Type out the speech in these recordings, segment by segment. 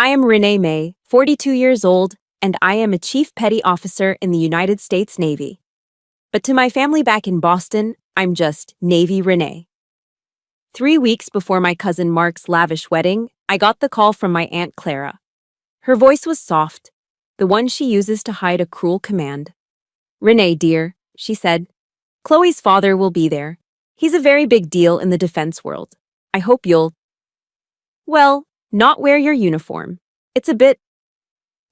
I am Renee May, 42 years old, and I am a Chief Petty Officer in the United States Navy. But to my family back in Boston, I'm just Navy Renee. 3 weeks before my cousin Mark's lavish wedding, I got the call from my Aunt Clara. Her voice was soft, the one she uses to hide a cruel command. "Renee, dear," she said, "Chloe's father will be there. He's a very big deal in the defense world. I hope you'll, well, not wear your uniform. It's a bit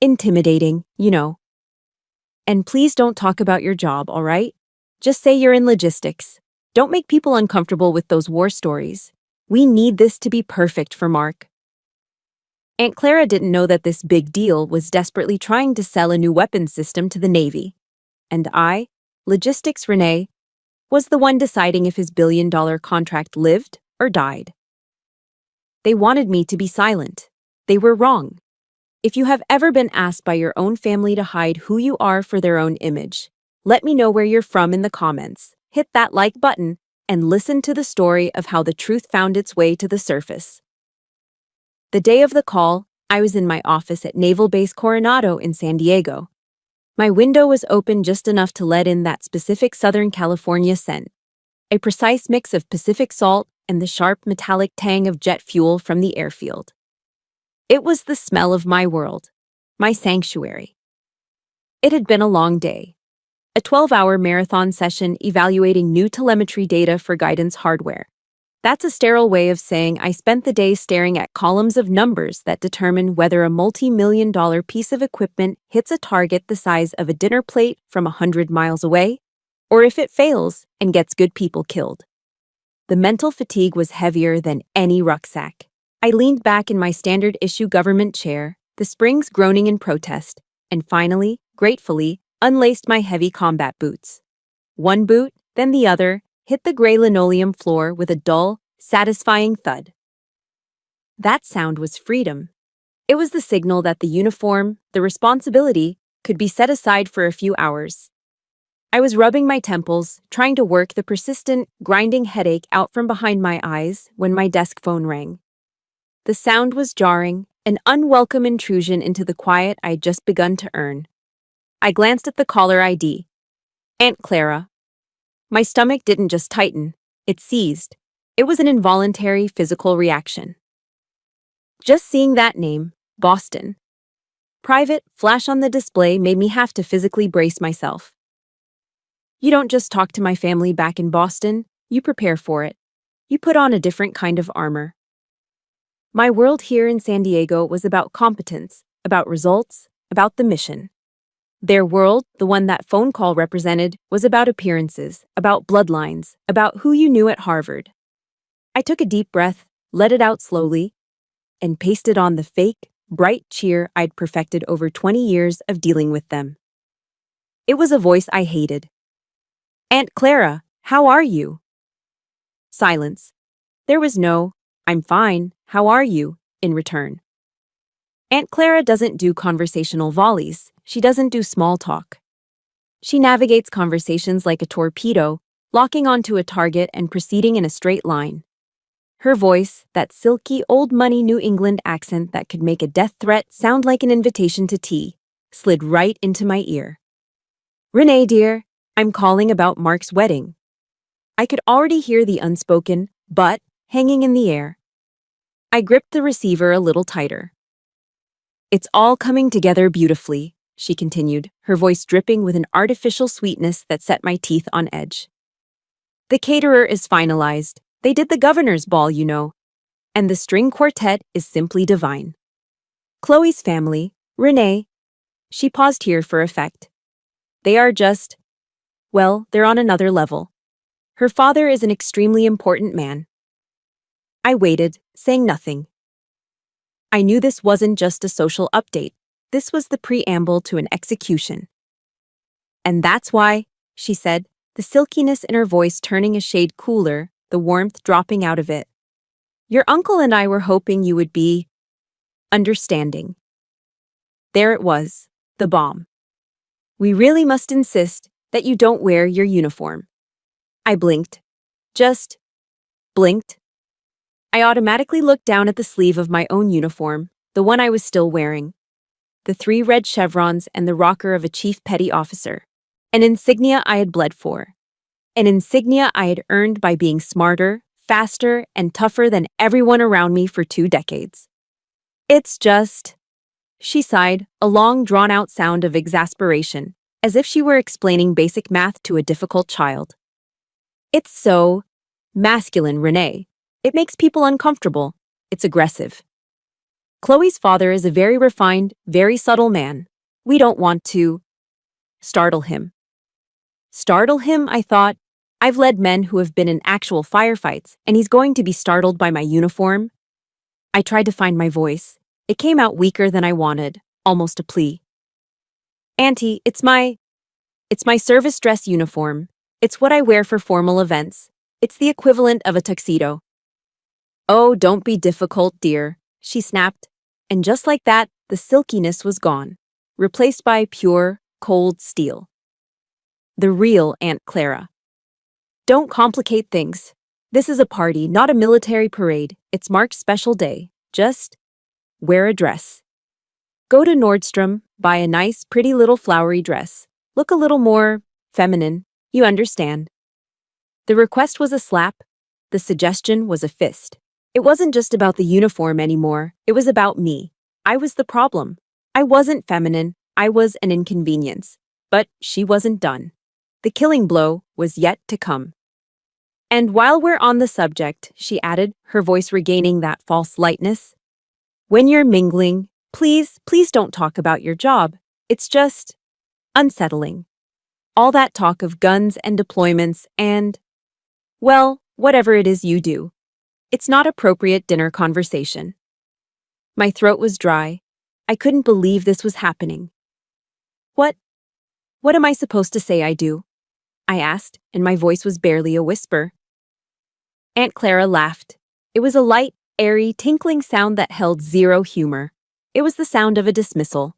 intimidating, you know. And please don't talk about your job, all right? Just say you're in logistics. Don't make people uncomfortable with those war stories. We need this to be perfect for Mark." Aunt Clara didn't know that this big deal was desperately trying to sell a new weapons system to the Navy. And I, Logistics Renee, was the one deciding if his billion-dollar contract lived or died. They wanted me to be silent. They were wrong. If you have ever been asked by your own family to hide who you are for their own image, let me know where you're from in the comments. Hit that like button and listen to the story of how the truth found its way to the surface. The day of the call, I was in my office at Naval Base Coronado in San Diego. My window was open just enough to let in that specific Southern California scent, a precise mix of Pacific salt and the sharp metallic tang of jet fuel from the airfield. It was the smell of my world, my sanctuary. It had been a long day. A 12-hour marathon session evaluating new telemetry data for guidance hardware. That's a sterile way of saying I spent the day staring at columns of numbers that determine whether a multi-million-dollar piece of equipment hits a target the size of a dinner plate from 100 miles away, or if it fails and gets good people killed. The mental fatigue was heavier than any rucksack. I leaned back in my standard issue government chair, the springs groaning in protest, and finally, gratefully, unlaced my heavy combat boots. One boot, then the other, hit the gray linoleum floor with a dull, satisfying thud. That sound was freedom. It was the signal that the uniform, the responsibility, could be set aside for a few hours. I was rubbing my temples, trying to work the persistent, grinding headache out from behind my eyes when my desk phone rang. The sound was jarring, an unwelcome intrusion into the quiet I'd just begun to earn. I glanced at the caller ID. Aunt Clara. My stomach didn't just tighten, it seized. It was an involuntary physical reaction. Just seeing that name, Boston. Private, flash on the display made me have to physically brace myself. You don't just talk to my family back in Boston, you prepare for it. You put on a different kind of armor. My world here in San Diego was about competence, about results, about the mission. Their world, the one that phone call represented, was about appearances, about bloodlines, about who you knew at Harvard. I took a deep breath, let it out slowly, and pasted on the fake, bright cheer I'd perfected over 20 years of dealing with them. It was a voice I hated. "Aunt Clara, how are you?" Silence. There was no, "I'm fine, how are you?" in return. Aunt Clara doesn't do conversational volleys. She doesn't do small talk. She navigates conversations like a torpedo, locking onto a target and proceeding in a straight line. Her voice, that silky old money New England accent that could make a death threat sound like an invitation to tea, slid right into my ear. "Renee, dear, I'm calling about Mark's wedding." I could already hear the unspoken "but" hanging in the air. I gripped the receiver a little tighter. "It's all coming together beautifully," she continued, her voice dripping with an artificial sweetness that set my teeth on edge. "The caterer is finalized. They did the governor's ball, you know. And the string quartet is simply divine. Chloe's family, Renee," she paused here for effect. "They are just, well, they're on another level. Her father is an extremely important man." I waited, saying nothing. I knew this wasn't just a social update. This was the preamble to an execution. "And that's why," she said, the silkiness in her voice turning a shade cooler, the warmth dropping out of it. "Your uncle and I were hoping you would be understanding." There it was, the bomb. "We really must insist that you don't wear your uniform." I blinked. Just blinked. I automatically looked down at the sleeve of my own uniform, the one I was still wearing. The 3 red chevrons and the rocker of a chief petty officer. An insignia I had bled for. An insignia I had earned by being smarter, faster, and tougher than everyone around me for 2 decades. It's just... She sighed, a long, drawn-out sound of exasperation, as if she were explaining basic math to a difficult child. It's so... masculine, Renee. It makes people uncomfortable. It's aggressive. Chloe's father is a very refined, very subtle man. We don't want to... startle him. Startle him, I thought. I've led men who have been in actual firefights, and he's going to be startled by my uniform? I tried to find my voice. It came out weaker than I wanted, almost a plea. Auntie, it's my service dress uniform. It's what I wear for formal events. It's the equivalent of a tuxedo. Oh, don't be difficult, dear, she snapped. And just like that, the silkiness was gone, replaced by pure, cold steel. The real Aunt Clara. Don't complicate things. This is a party, not a military parade. It's Mark's special day. Just wear a dress. Go to Nordstrom, buy a nice, pretty little flowery dress. Look a little more feminine. You understand. The request was a slap. The suggestion was a fist. It wasn't just about the uniform anymore. It was about me. I was the problem. I wasn't feminine. I was an inconvenience. But she wasn't done. The killing blow was yet to come. And while we're on the subject, she added, her voice regaining that false lightness, when you're mingling, please don't talk about your job. It's just unsettling. All that talk of guns and deployments and, well, whatever it is you do. It's not appropriate dinner conversation. My throat was dry. I couldn't believe this was happening. What am I supposed to say I do? I asked, and my voice was barely a whisper. Aunt Clara laughed. It was a light, airy, tinkling sound that held zero humor. It was the sound of a dismissal.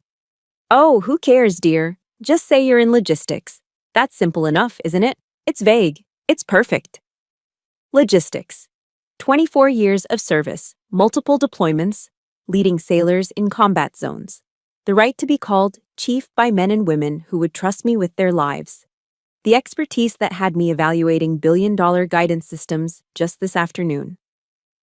Oh, who cares, dear? Just say you're in logistics. That's simple enough, isn't it? It's vague. It's perfect. Logistics. 24 years of service, multiple deployments, leading sailors in combat zones. The right to be called chief by men and women who would trust me with their lives. The expertise that had me evaluating billion-dollar guidance systems just this afternoon.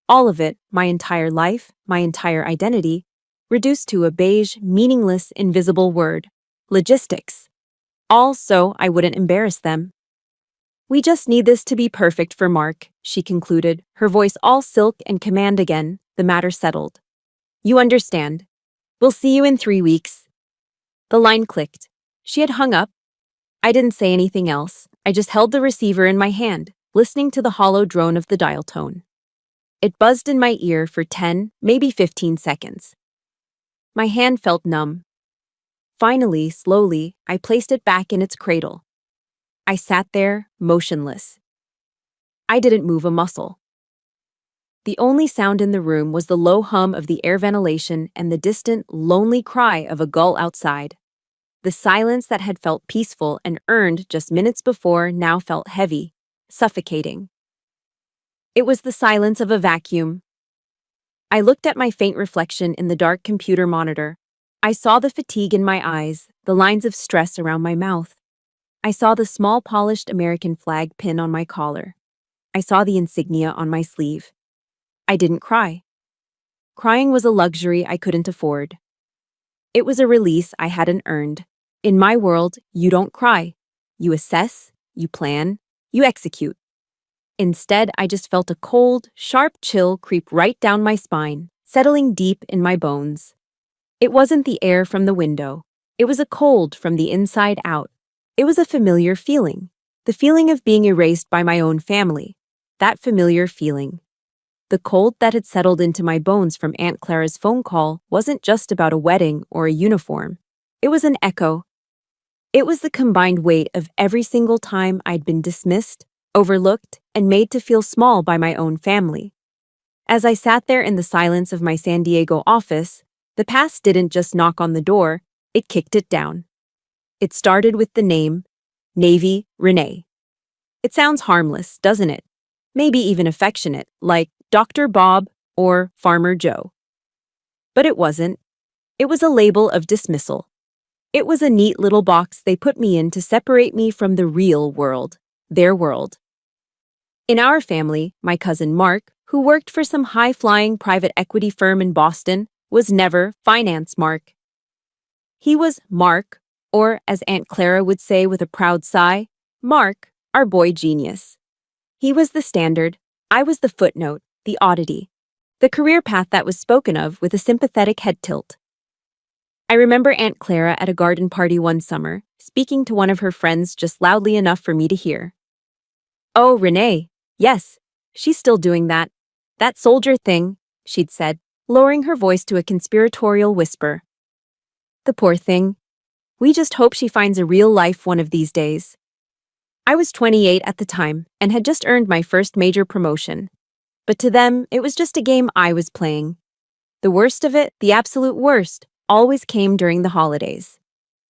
All of it, my entire life, my entire identity, reduced to a beige, meaningless, invisible word. Logistics. All so I wouldn't embarrass them. We just need this to be perfect for Mark, she concluded, her voice all silk and command again, the matter settled. You understand. We'll see you in 3 weeks. The line clicked. She had hung up. I didn't say anything else. I just held the receiver in my hand, listening to the hollow drone of the dial tone. It buzzed in my ear for 10, maybe 15 seconds. My hand felt numb. Finally, slowly, I placed it back in its cradle. I sat there, motionless. I didn't move a muscle. The only sound in the room was the low hum of the air ventilation and the distant, lonely cry of a gull outside. The silence that had felt peaceful and earned just minutes before now felt heavy, suffocating. It was the silence of a vacuum. I looked at my faint reflection in the dark computer monitor. I saw the fatigue in my eyes, the lines of stress around my mouth. I saw the small polished American flag pin on my collar. I saw the insignia on my sleeve. I didn't cry. Crying was a luxury I couldn't afford. It was a release I hadn't earned. In my world, you don't cry. You assess, you plan, you execute. Instead, I just felt a cold, sharp chill creep right down my spine, settling deep in my bones. It wasn't the air from the window. It was a cold from the inside out. It was a familiar feeling. The feeling of being erased by my own family. That familiar feeling. The cold that had settled into my bones from Aunt Clara's phone call wasn't just about a wedding or a uniform. It was an echo. It was the combined weight of every single time I'd been dismissed, overlooked, and made to feel small by my own family. As I sat there in the silence of my San Diego office, the past didn't just knock on the door, it kicked it down. It started with the name, Navy Renee. It sounds harmless, doesn't it? Maybe even affectionate, like Dr. Bob or Farmer Joe. But it wasn't. It was a label of dismissal. It was a neat little box they put me in to separate me from the real world, their world. In our family, my cousin Mark, who worked for some high-flying private equity firm in Boston, was never Finance Mark. He was Mark, or as Aunt Clara would say with a proud sigh, Mark, our boy genius. He was the standard, I was the footnote, the oddity, the career path that was spoken of with a sympathetic head tilt. I remember Aunt Clara at a garden party one summer, speaking to one of her friends just loudly enough for me to hear. "Oh, Renee, yes, she's still doing that soldier thing," she'd said, lowering her voice to a conspiratorial whisper. "The poor thing. We just hope she finds a real life one of these days." I was 28 at the time and had just earned my first major promotion. But to them, it was just a game I was playing. The worst of it, the absolute worst, always came during the holidays.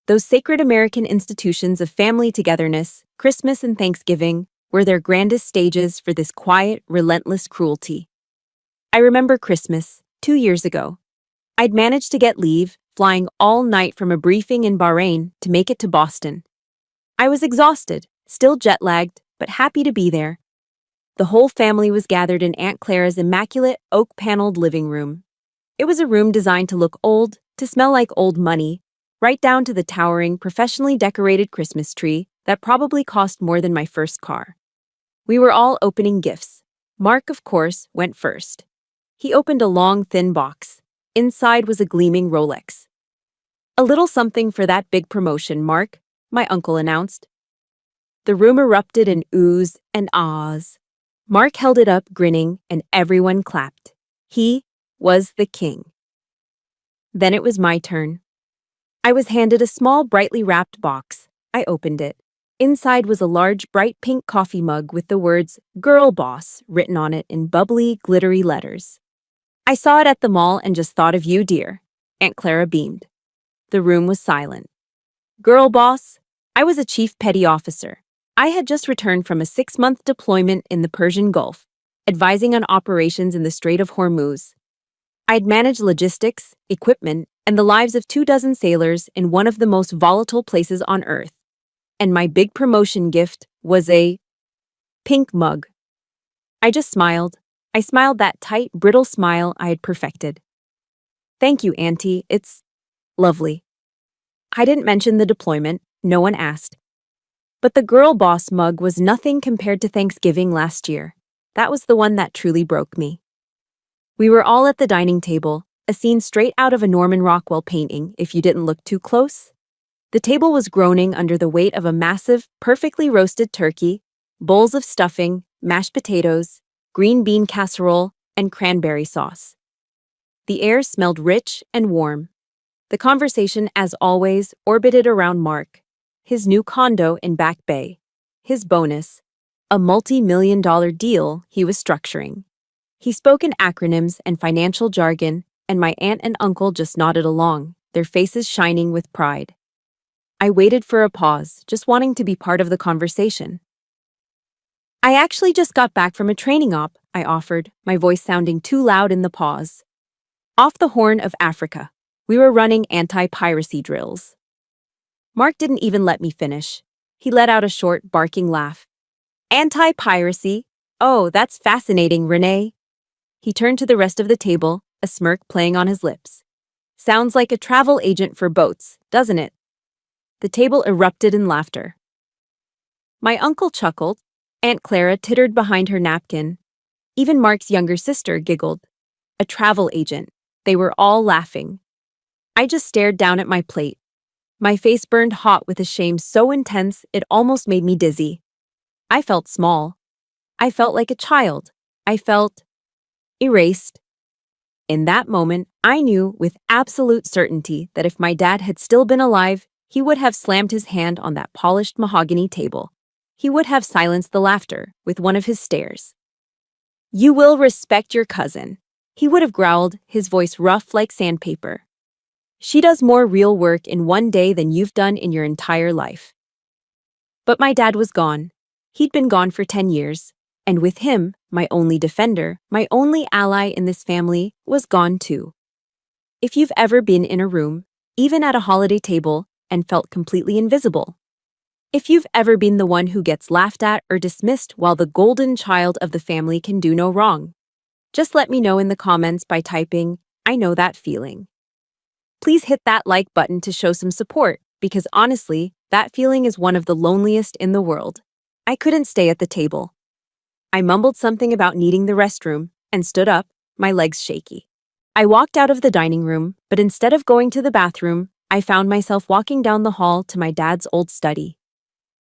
Those sacred American institutions of family togetherness, Christmas and Thanksgiving, were their grandest stages for this quiet, relentless cruelty. I remember Christmas, 2 years ago. I'd managed to get leave, flying all night from a briefing in Bahrain to make it to Boston. I was exhausted, still jet-lagged, but happy to be there. The whole family was gathered in Aunt Clara's immaculate, oak-paneled living room. It was a room designed to look old, to smell like old money, right down to the towering, professionally decorated Christmas tree that probably cost more than my first car. We were all opening gifts. Mark, of course, went first. He opened a long, thin box. Inside was a gleaming Rolex. "A little something for that big promotion, Mark," my uncle announced. The room erupted in oohs and ahs. Mark held it up, grinning, and everyone clapped. He was the king. Then it was my turn. I was handed a small, brightly wrapped box. I opened it. Inside was a large, bright pink coffee mug with the words "Girl Boss" written on it in bubbly, glittery letters. "I saw it at the mall and just thought of you, dear." Aunt Clara beamed. The room was silent. Girl boss? I was a chief petty officer. I had just returned from a 6-month deployment in the Persian Gulf, advising on operations in the Strait of Hormuz. I'd managed logistics, equipment, and the lives of 24 sailors in one of the most volatile places on Earth. And my big promotion gift was a pink mug. I just smiled. I smiled that tight, brittle smile I had perfected. "Thank you, Auntie. It's lovely." I didn't mention the deployment. No one asked. But the Girl Boss mug was nothing compared to Thanksgiving last year. That was the one that truly broke me. We were all at the dining table, a scene straight out of a Norman Rockwell painting if you didn't look too close. The table was groaning under the weight of a massive, perfectly roasted turkey, bowls of stuffing, mashed potatoes, green bean casserole, and cranberry sauce. The air smelled rich and warm. The conversation, as always, orbited around Mark, his new condo in Back Bay, his bonus, a multi-million-dollar deal he was structuring. He spoke in acronyms and financial jargon, and my aunt and uncle just nodded along, their faces shining with pride. I waited for a pause, just wanting to be part of the conversation. "I actually just got back from a training op," I offered, my voice sounding too loud in the pause. "Off the Horn of Africa. We were running anti-piracy drills." Mark didn't even let me finish. He let out a short, barking laugh. "Anti-piracy? Oh, that's fascinating, Renee." He turned to the rest of the table, a smirk playing on his lips. "Sounds like a travel agent for boats, doesn't it?" The table erupted in laughter. My uncle chuckled. Aunt Clara tittered behind her napkin. Even Mark's younger sister giggled. A travel agent. They were all laughing. I just stared down at my plate. My face burned hot with a shame so intense it almost made me dizzy. I felt small. I felt like a child. I felt erased. In that moment, I knew with absolute certainty that if my dad had still been alive, he would have slammed his hand on that polished mahogany table. He would have silenced the laughter with one of his stares. "You will respect your cousin," he would have growled, his voice rough like sandpaper. "She does more real work in one day than you've done in your entire life." But my dad was gone. He'd been gone for 10 years. And with him, my only defender, my only ally in this family, was gone too. If you've ever been in a room, even at a holiday table, and felt completely invisible. If you've ever been the one who gets laughed at or dismissed while the golden child of the family can do no wrong. Just let me know in the comments by typing, "I know that feeling." Please hit that like button to show some support, because honestly, that feeling is one of the loneliest in the world. I couldn't stay at the table. I mumbled something about needing the restroom and stood up, my legs shaky. I walked out of the dining room, but instead of going to the bathroom, I found myself walking down the hall to my dad's old study.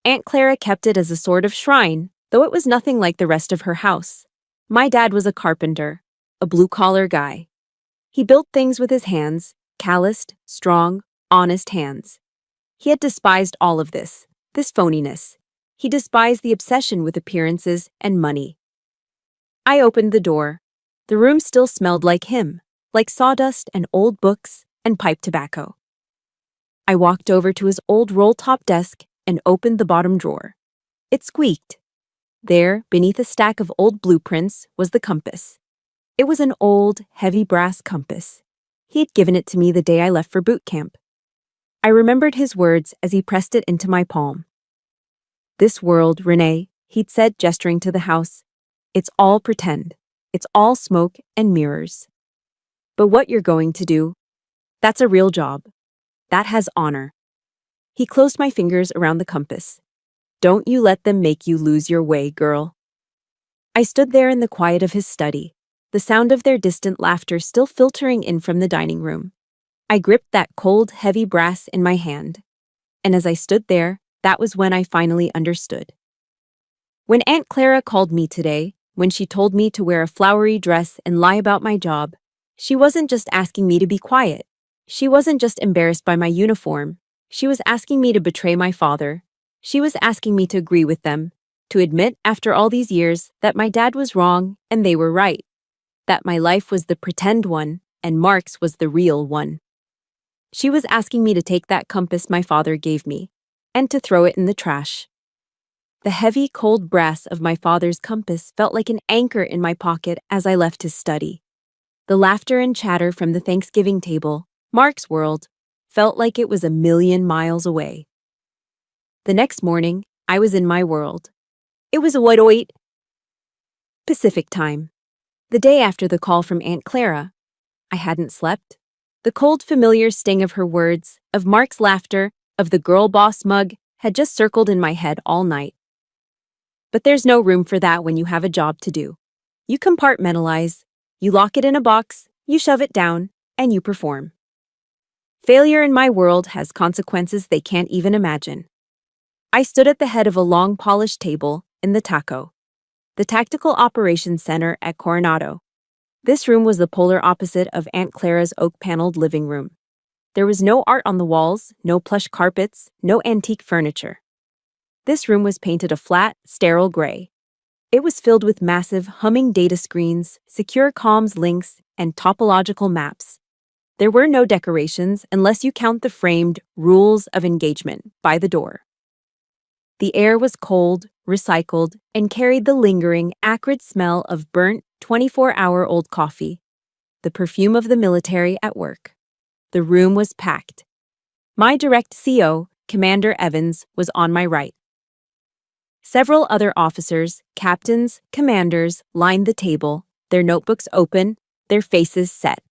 Aunt Clara kept it as a sort of shrine, though it was nothing like the rest of her house. My dad was a carpenter, a blue-collar guy. He built things with his hands, calloused, strong, honest hands. He had despised all of this phoniness. He despised the obsession with appearances and money. I opened the door. The room still smelled like him, like sawdust and old books and pipe tobacco. I walked over to his old roll-top desk and opened the bottom drawer. It squeaked. There, beneath a stack of old blueprints, was the compass. It was an old, heavy brass compass. He had given it to me the day I left for boot camp. I remembered his words as he pressed it into my palm. "This world, Renee," he'd said, gesturing to the house, "it's all pretend. It's all smoke and mirrors. But what you're going to do, that's a real job. That has honor." He closed my fingers around the compass. "Don't you let them make you lose your way, girl." I stood there in the quiet of his study, the sound of their distant laughter still filtering in from the dining room. I gripped that cold, heavy brass in my hand. And as I stood there, that was when I finally understood. When Aunt Clara called me today, when she told me to wear a flowery dress and lie about my job, she wasn't just asking me to be quiet. She wasn't just embarrassed by my uniform. She was asking me to betray my father. She was asking me to agree with them, to admit after all these years that my dad was wrong and they were right, that my life was the pretend one and Mark's was the real one. She was asking me to take that compass my father gave me and to throw it in the trash. The heavy, cold brass of my father's compass felt like an anchor in my pocket as I left his study. The laughter and chatter from the Thanksgiving table, Mark's world, felt like it was a million miles away. The next morning, I was in my world. It was a what Pacific time. The day after the call from Aunt Clara. I hadn't slept. The cold, familiar sting of her words, of Mark's laughter, of the girl boss mug, had just circled in my head all night. But there's no room for that when you have a job to do. You compartmentalize, you lock it in a box, you shove it down, and you perform. Failure in my world has consequences they can't even imagine. I stood at the head of a long, polished table in the TACO, the Tactical Operations Center at Coronado. This room was the polar opposite of Aunt Clara's oak-paneled living room. There was no art on the walls, no plush carpets, no antique furniture. This room was painted a flat, sterile gray. It was filled with massive, humming data screens, secure comms links, and topological maps. There were no decorations unless you count the framed rules of engagement by the door. The air was cold, recycled, and carried the lingering, acrid smell of burnt, 24-hour-old coffee, the perfume of the military at work. The room was packed. My direct CO, Commander Evans, was on my right. Several other officers, captains, commanders lined the table, their notebooks open, their faces set.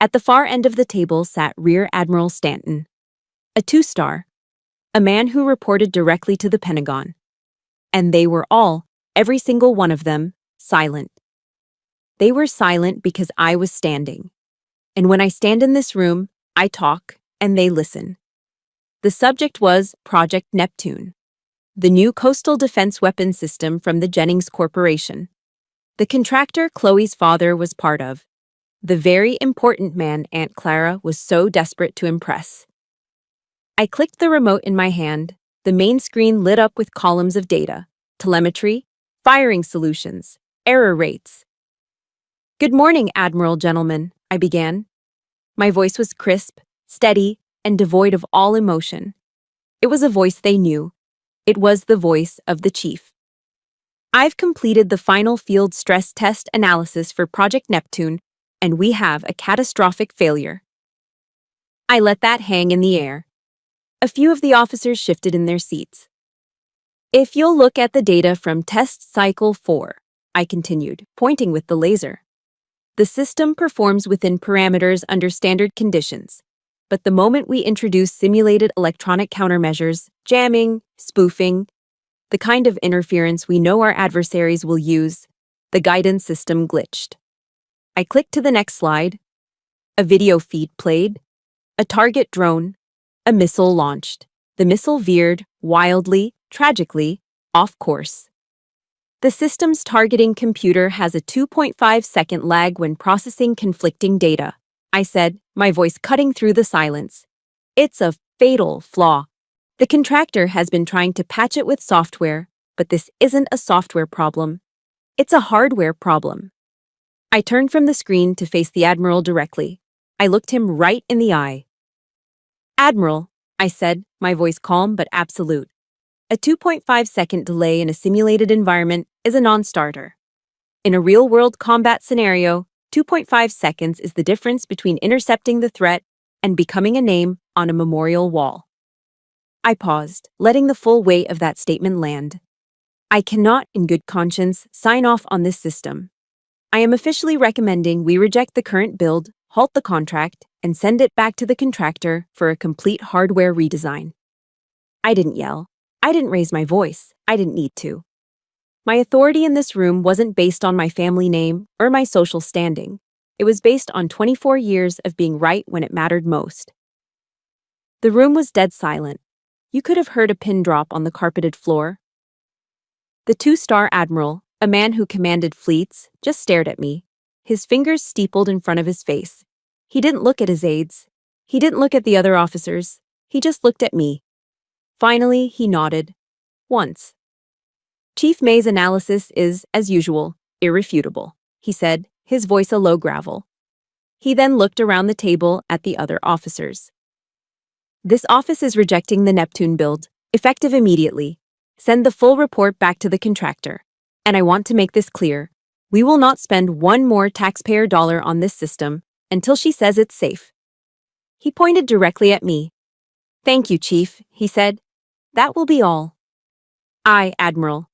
At the far end of the table sat Rear Admiral Stanton, a 2-star, a man who reported directly to the Pentagon. And they were all, every single one of them, silent. They were silent because I was standing. And when I stand in this room, I talk, and they listen. The subject was Project Neptune, the new coastal defense weapon system from the Jennings Corporation. The contractor Chloe's father was part of. The very important man Aunt Clara was so desperate to impress. I clicked the remote in my hand. The main screen lit up with columns of data, telemetry, firing solutions, error rates. "Good morning, Admiral gentlemen," I began. My voice was crisp, steady, and devoid of all emotion. It was a voice they knew. It was the voice of the chief. "I've completed the final field stress test analysis for Project Neptune, and we have a catastrophic failure. I let that hang in the air. A few of the officers shifted in their seats. If you'll look at the data from test cycle 4, I continued, pointing with the laser. The system performs within parameters under standard conditions, but the moment we introduce simulated electronic countermeasures, jamming, spoofing, the kind of interference we know our adversaries will use, the guidance system glitched. I clicked to the next slide. A video feed played. A target drone. A missile launched. The missile veered, wildly, tragically, off course. The system's targeting computer has a 2.5-second lag when processing conflicting data, I said, my voice cutting through the silence. It's a fatal flaw. The contractor has been trying to patch it with software, but this isn't a software problem. It's a hardware problem. I turned from the screen to face the Admiral directly. I looked him right in the eye. Admiral, I said, my voice calm but absolute. A 2.5-second delay in a simulated environment is a non-starter. In a real-world combat scenario, 2.5 seconds is the difference between intercepting the threat and becoming a name on a memorial wall. I paused, letting the full weight of that statement land. I cannot, in good conscience, sign off on this system. I am officially recommending we reject the current build, halt the contract, and send it back to the contractor for a complete hardware redesign. I didn't yell. I didn't raise my voice. I didn't need to. My authority in this room wasn't based on my family name or my social standing. It was based on 24 years of being right when it mattered most. The room was dead silent. You could have heard a pin drop on the carpeted floor. The two-star admiral, a man who commanded fleets, just stared at me, his fingers steepled in front of his face. He didn't look at his aides. He didn't look at the other officers. He just looked at me. Finally, he nodded. Once. Chief May's analysis is, as usual, irrefutable, he said, his voice a low gravel. He then looked around the table at the other officers. This office is rejecting the Neptune build, effective immediately. Send the full report back to the contractor. And I want to make this clear. We will not spend one more taxpayer dollar on this system until she says it's safe. He pointed directly at me. Thank you, Chief, he said. That will be all. Admiral.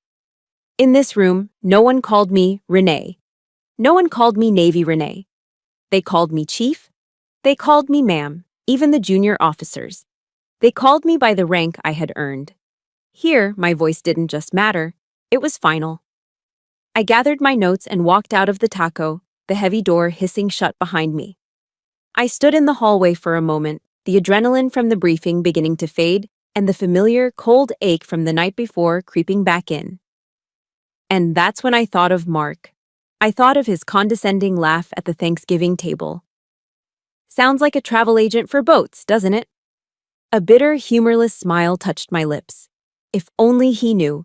In this room, no one called me Renee. No one called me Navy Renee. They called me Chief. They called me Ma'am, even the junior officers. They called me by the rank I had earned. Here, my voice didn't just matter. It was final. I gathered my notes and walked out of the taco, the heavy door hissing shut behind me. I stood in the hallway for a moment, the adrenaline from the briefing beginning to fade, and the familiar, cold ache from the night before creeping back in. And that's when I thought of Mark. I thought of his condescending laugh at the Thanksgiving table. Sounds like a travel agent for boats, doesn't it? A bitter, humorless smile touched my lips. If only he knew.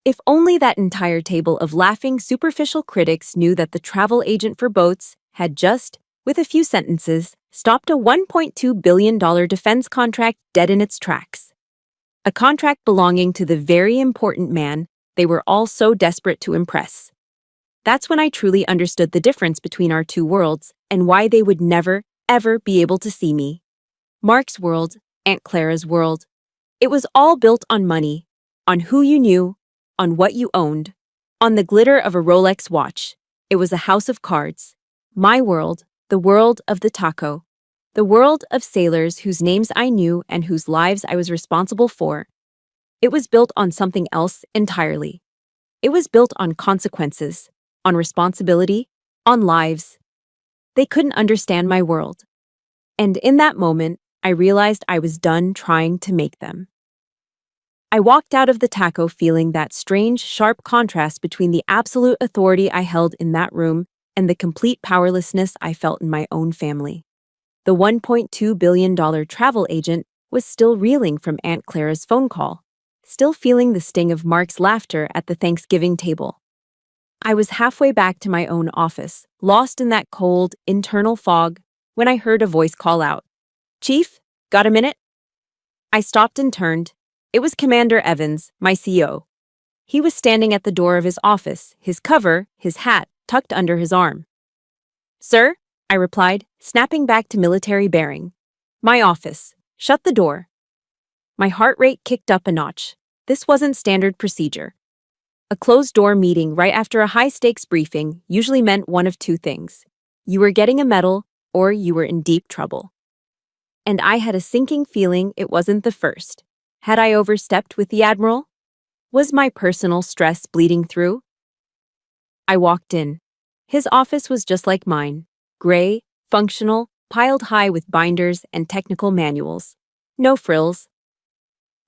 If only that entire table of laughing, superficial critics knew that the travel agent for boats had just, with a few sentences, stopped a $1.2 billion defense contract dead in its tracks. A contract belonging to the very important man they were all so desperate to impress. That's when I truly understood the difference between our two worlds and why they would never, ever be able to see me. Mark's world, Aunt Clara's world. It was all built on money, on who you knew, on what you owned, on the glitter of a Rolex watch. It was a house of cards. My world, the world of the taco. The world of sailors whose names I knew and whose lives I was responsible for. It was built on something else entirely. It was built on consequences, on responsibility, on lives. They couldn't understand my world. And in that moment, I realized I was done trying to make them. I walked out of the taco feeling that strange, sharp contrast between the absolute authority I held in that room and the complete powerlessness I felt in my own family. The $1.2 billion travel agent was still reeling from Aunt Clara's phone call, still feeling the sting of Mark's laughter at the Thanksgiving table. I was halfway back to my own office, lost in that cold, internal fog, when I heard a voice call out, "Chief, got a minute?" I stopped and turned. It was Commander Evans, my CO. He was standing at the door of his office, his cover, his hat, tucked under his arm. "Sir?" I replied, snapping back to military bearing. My office. Shut the door. My heart rate kicked up a notch. This wasn't standard procedure. A closed-door meeting right after a high-stakes briefing usually meant one of two things. You were getting a medal, or you were in deep trouble. And I had a sinking feeling it wasn't the first. Had I overstepped with the Admiral? Was my personal stress bleeding through? I walked in. His office was just like mine. Gray, functional, piled high with binders and technical manuals. No frills.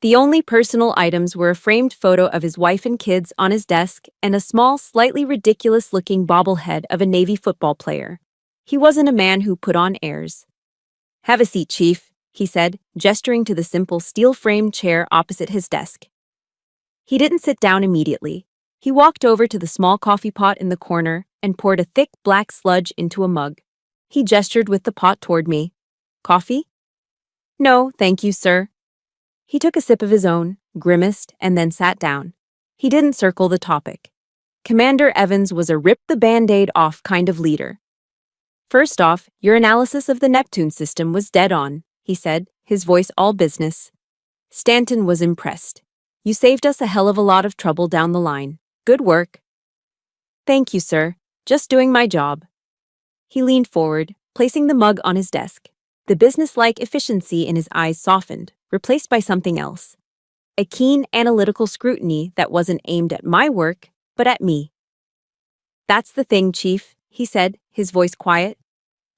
The only personal items were a framed photo of his wife and kids on his desk and a small, slightly ridiculous-looking bobblehead of a Navy football player. He wasn't a man who put on airs. Have a seat, Chief, he said, gesturing to the simple steel-framed chair opposite his desk. He didn't sit down immediately. He walked over to the small coffee pot in the corner and poured a thick black sludge into a mug. He gestured with the pot toward me. Coffee? No, thank you, sir. He took a sip of his own, grimaced, and then sat down. He didn't circle the topic. Commander Evans was a rip-the-band-aid-off kind of leader. First off, your analysis of the Neptune system was dead on, he said, his voice all business. Stanton was impressed. You saved us a hell of a lot of trouble down the line. Good work. Thank you, sir. Just doing my job. He leaned forward, placing the mug on his desk. The businesslike efficiency in his eyes softened, replaced by something else. A keen analytical scrutiny that wasn't aimed at my work, but at me. That's the thing, Chief, he said, his voice quiet.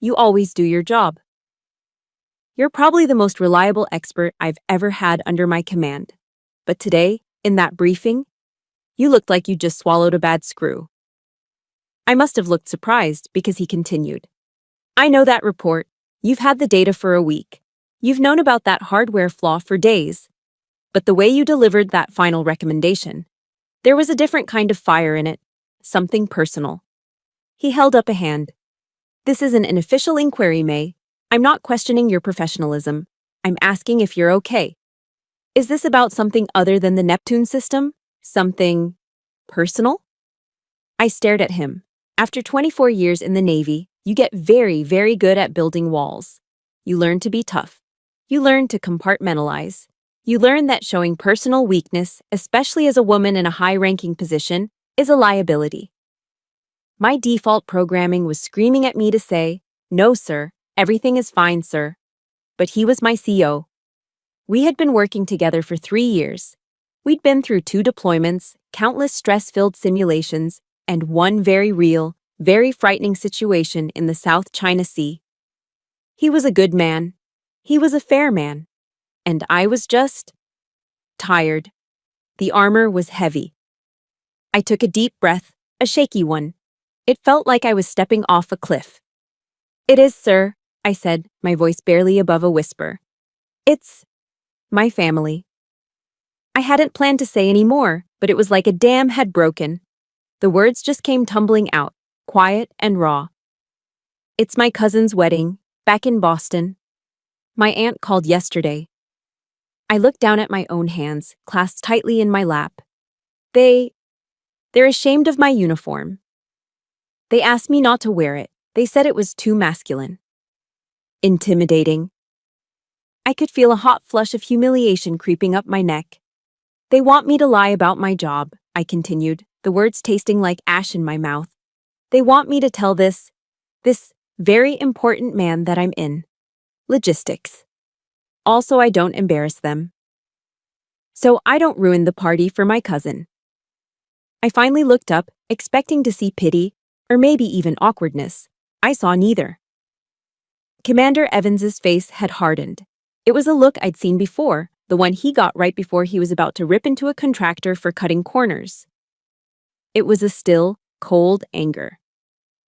You always do your job. You're probably the most reliable expert I've ever had under my command. But today, in that briefing, you looked like you just swallowed a bad screw. I must have looked surprised because he continued. I know that report. You've had the data for a week. You've known about that hardware flaw for days. But the way you delivered that final recommendation, there was a different kind of fire in it, something personal. He held up a hand. This isn't an official inquiry, May. I'm not questioning your professionalism. I'm asking if you're okay. Is this about something other than the Neptune system? Something personal? I stared at him. After 24 years in the Navy, you get very, very good at building walls. You learn to be tough. You learn to compartmentalize. You learn that showing personal weakness, especially as a woman in a high-ranking position, is a liability. My default programming was screaming at me to say, no, sir, everything is fine, sir. But he was my CO. We had been working together for 3 years. We'd been through 2 deployments, countless stress-filled simulations, and one very real, very frightening situation in the South China Sea. He was a good man. He was a fair man. And I was just tired. The armor was heavy. I took a deep breath, a shaky one. It felt like I was stepping off a cliff. It is, sir, I said, my voice barely above a whisper. It's my family. I hadn't planned to say any more, but it was like a dam had broken. The words just came tumbling out, quiet and raw. It's my cousin's wedding, back in Boston. My aunt called yesterday. I looked down at my own hands, clasped tightly in my lap. They're ashamed of my uniform. They asked me not to wear it. They said it was too masculine. Intimidating. I could feel a hot flush of humiliation creeping up my neck. They want me to lie about my job, I continued, the words tasting like ash in my mouth. They want me to tell this very important man that I'm in. Logistics. Also, I don't embarrass them. So I don't ruin the party for my cousin. I finally looked up, expecting to see pity, or maybe even awkwardness. I saw neither. Commander Evans's face had hardened. It was a look I'd seen before, the one he got right before he was about to rip into a contractor for cutting corners. It was a still, cold anger.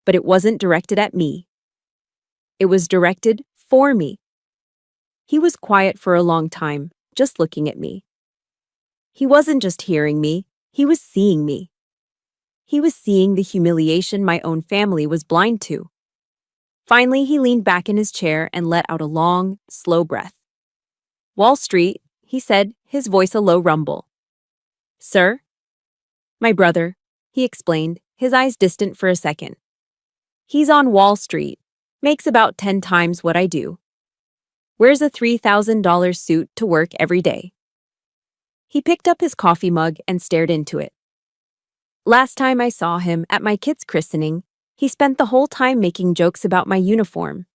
But it wasn't directed at me. It was directed for me. He was quiet for a long time, just looking at me. He wasn't just hearing me, he was seeing me. He was seeing the humiliation my own family was blind to. Finally, he leaned back in his chair and let out a long, slow breath. Wall Street, he said, his voice a low rumble. Sir? My brother, he explained, his eyes distant for a second. He's on Wall Street. Makes about 10 times what I do. Wears a $3,000 suit to work every day. He picked up his coffee mug and stared into it. Last time I saw him at my kid's christening, he spent the whole time making jokes about my uniform.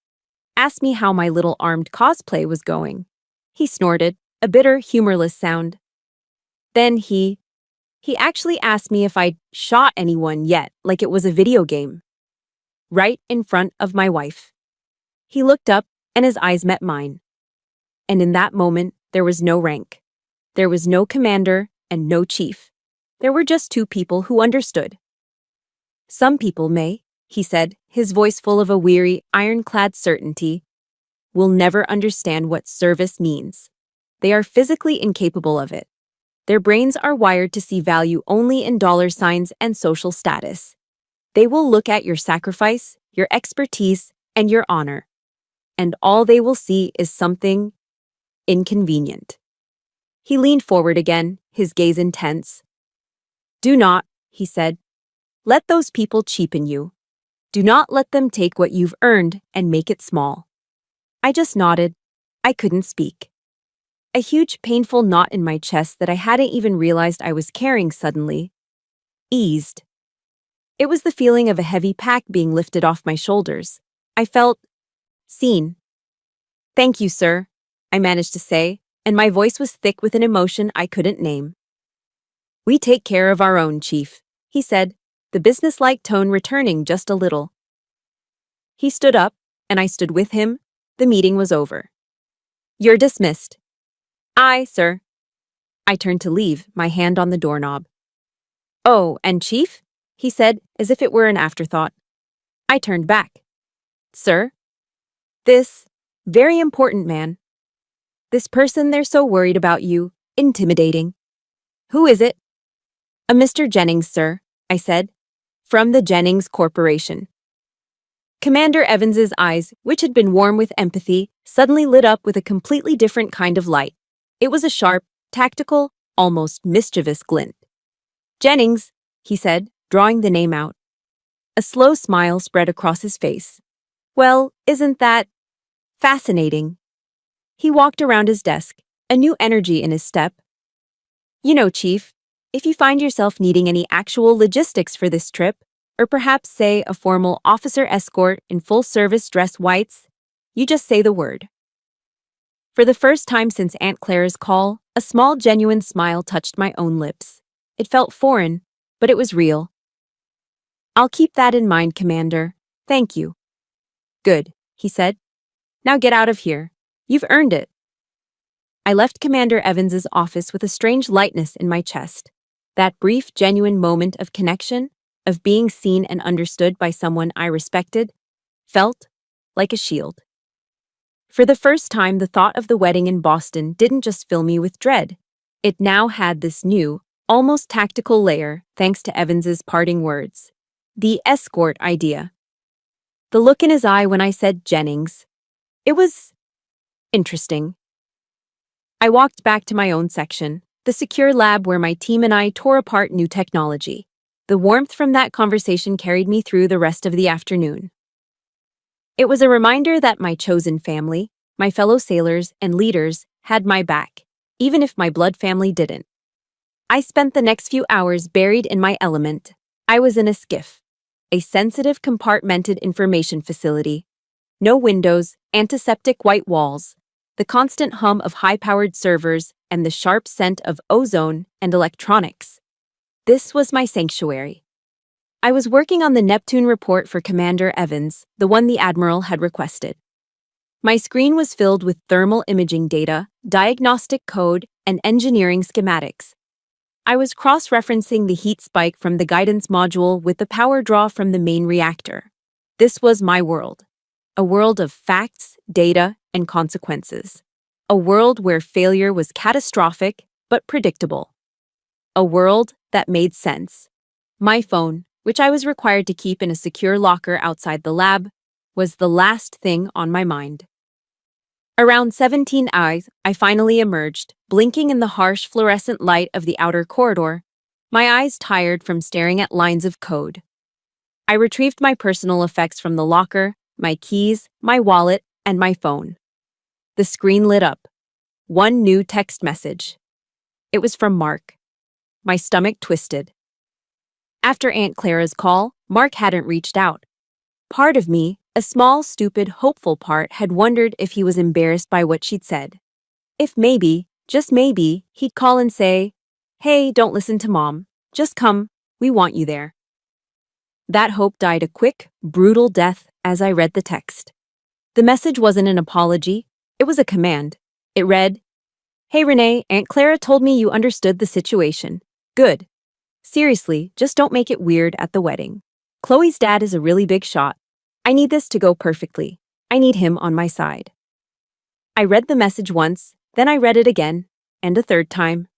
Asked me how my little armed cosplay was going. He snorted, a bitter, humorless sound. Then he actually asked me if I'd shot anyone yet, like it was a video game. Right in front of my wife. He looked up and his eyes met mine. And in that moment, there was no rank. There was no commander and no chief. There were just two people who understood. Some people may, he said, his voice full of a weary, ironclad certainty, will never understand what service means. They are physically incapable of it. Their brains are wired to see value only in dollar signs and social status. They will look at your sacrifice, your expertise, and your honor. And all they will see is something inconvenient. He leaned forward again, his gaze intense. Do not, he said, let those people cheapen you. Do not let them take what you've earned and make it small. I just nodded. I couldn't speak. A huge, painful knot in my chest that I hadn't even realized I was carrying suddenly eased. It was the feeling of a heavy pack being lifted off my shoulders. I felt seen. Thank you, sir, I managed to say, and my voice was thick with an emotion I couldn't name. We take care of our own, Chief, he said, the businesslike tone returning just a little. He stood up, and I stood with him. The meeting was over. You're dismissed. Aye, sir. I turned to leave, my hand on the doorknob. Oh, and Chief? He said, as if it were an afterthought. I turned back. Sir? This, very important man. This person they're so worried about you, intimidating. Who is it? A Mr. Jennings, sir, I said, from the Jennings Corporation. Commander Evans's eyes, which had been warm with empathy, suddenly lit up with a completely different kind of light. It was a sharp, tactical, almost mischievous glint. Jennings, he said, drawing the name out. A slow smile spread across his face. Well, isn't that fascinating? He walked around his desk, a new energy in his step. You know, Chief, if you find yourself needing any actual logistics for this trip, or perhaps, say, a formal officer escort in full-service dress whites, you just say the word. For the first time since Aunt Clara's call, a small, genuine smile touched my own lips. It felt foreign, but it was real. I'll keep that in mind, Commander. Thank you. Good, he said. Now get out of here. You've earned it. I left Commander Evans's office with a strange lightness in my chest. That brief, genuine moment of connection, of being seen and understood by someone I respected, felt like a shield. For the first time, the thought of the wedding in Boston didn't just fill me with dread. It now had this new, almost tactical layer thanks to Evans's parting words. The escort idea. The look in his eye when I said Jennings. It was interesting. I walked back to my own section, the secure lab where my team and I tore apart new technology. The warmth from that conversation carried me through the rest of the afternoon. It was a reminder that my chosen family, my fellow sailors and leaders, had my back, even if my blood family didn't. I spent the next few hours buried in my element. I was in a skiff, a sensitive compartmented information facility. No windows, antiseptic white walls, the constant hum of high-powered servers, and the sharp scent of ozone and electronics. This was my sanctuary. I was working on the Neptune report for Commander Evans, the one the Admiral had requested. My screen was filled with thermal imaging data, diagnostic code, and engineering schematics. I was cross-referencing the heat spike from the guidance module with the power draw from the main reactor. This was my world. A world of facts, data, and consequences. A world where failure was catastrophic but predictable. A world that made sense. My phone, which I was required to keep in a secure locker outside the lab, was the last thing on my mind. Around 17 hours, I finally emerged, blinking in the harsh fluorescent light of the outer corridor, my eyes tired from staring at lines of code. I retrieved my personal effects from the locker, my keys, my wallet, and my phone. The screen lit up. One new text message. It was from Mark. My stomach twisted. After Aunt Clara's call, Mark hadn't reached out. Part of me, a small, stupid, hopeful part, had wondered if he was embarrassed by what she'd said. If maybe, just maybe, he'd call and say, "Hey, don't listen to Mom. Just come. We want you there." That hope died a quick, brutal death as I read the text. The message wasn't an apology. It was a command. It read, "Hey Renee, Aunt Clara told me you understood the situation. Good. Seriously, just don't make it weird at the wedding. Chloe's dad is a really big shot. I need this to go perfectly. I need him on my side." I read the message once, then I read it again, and a third time.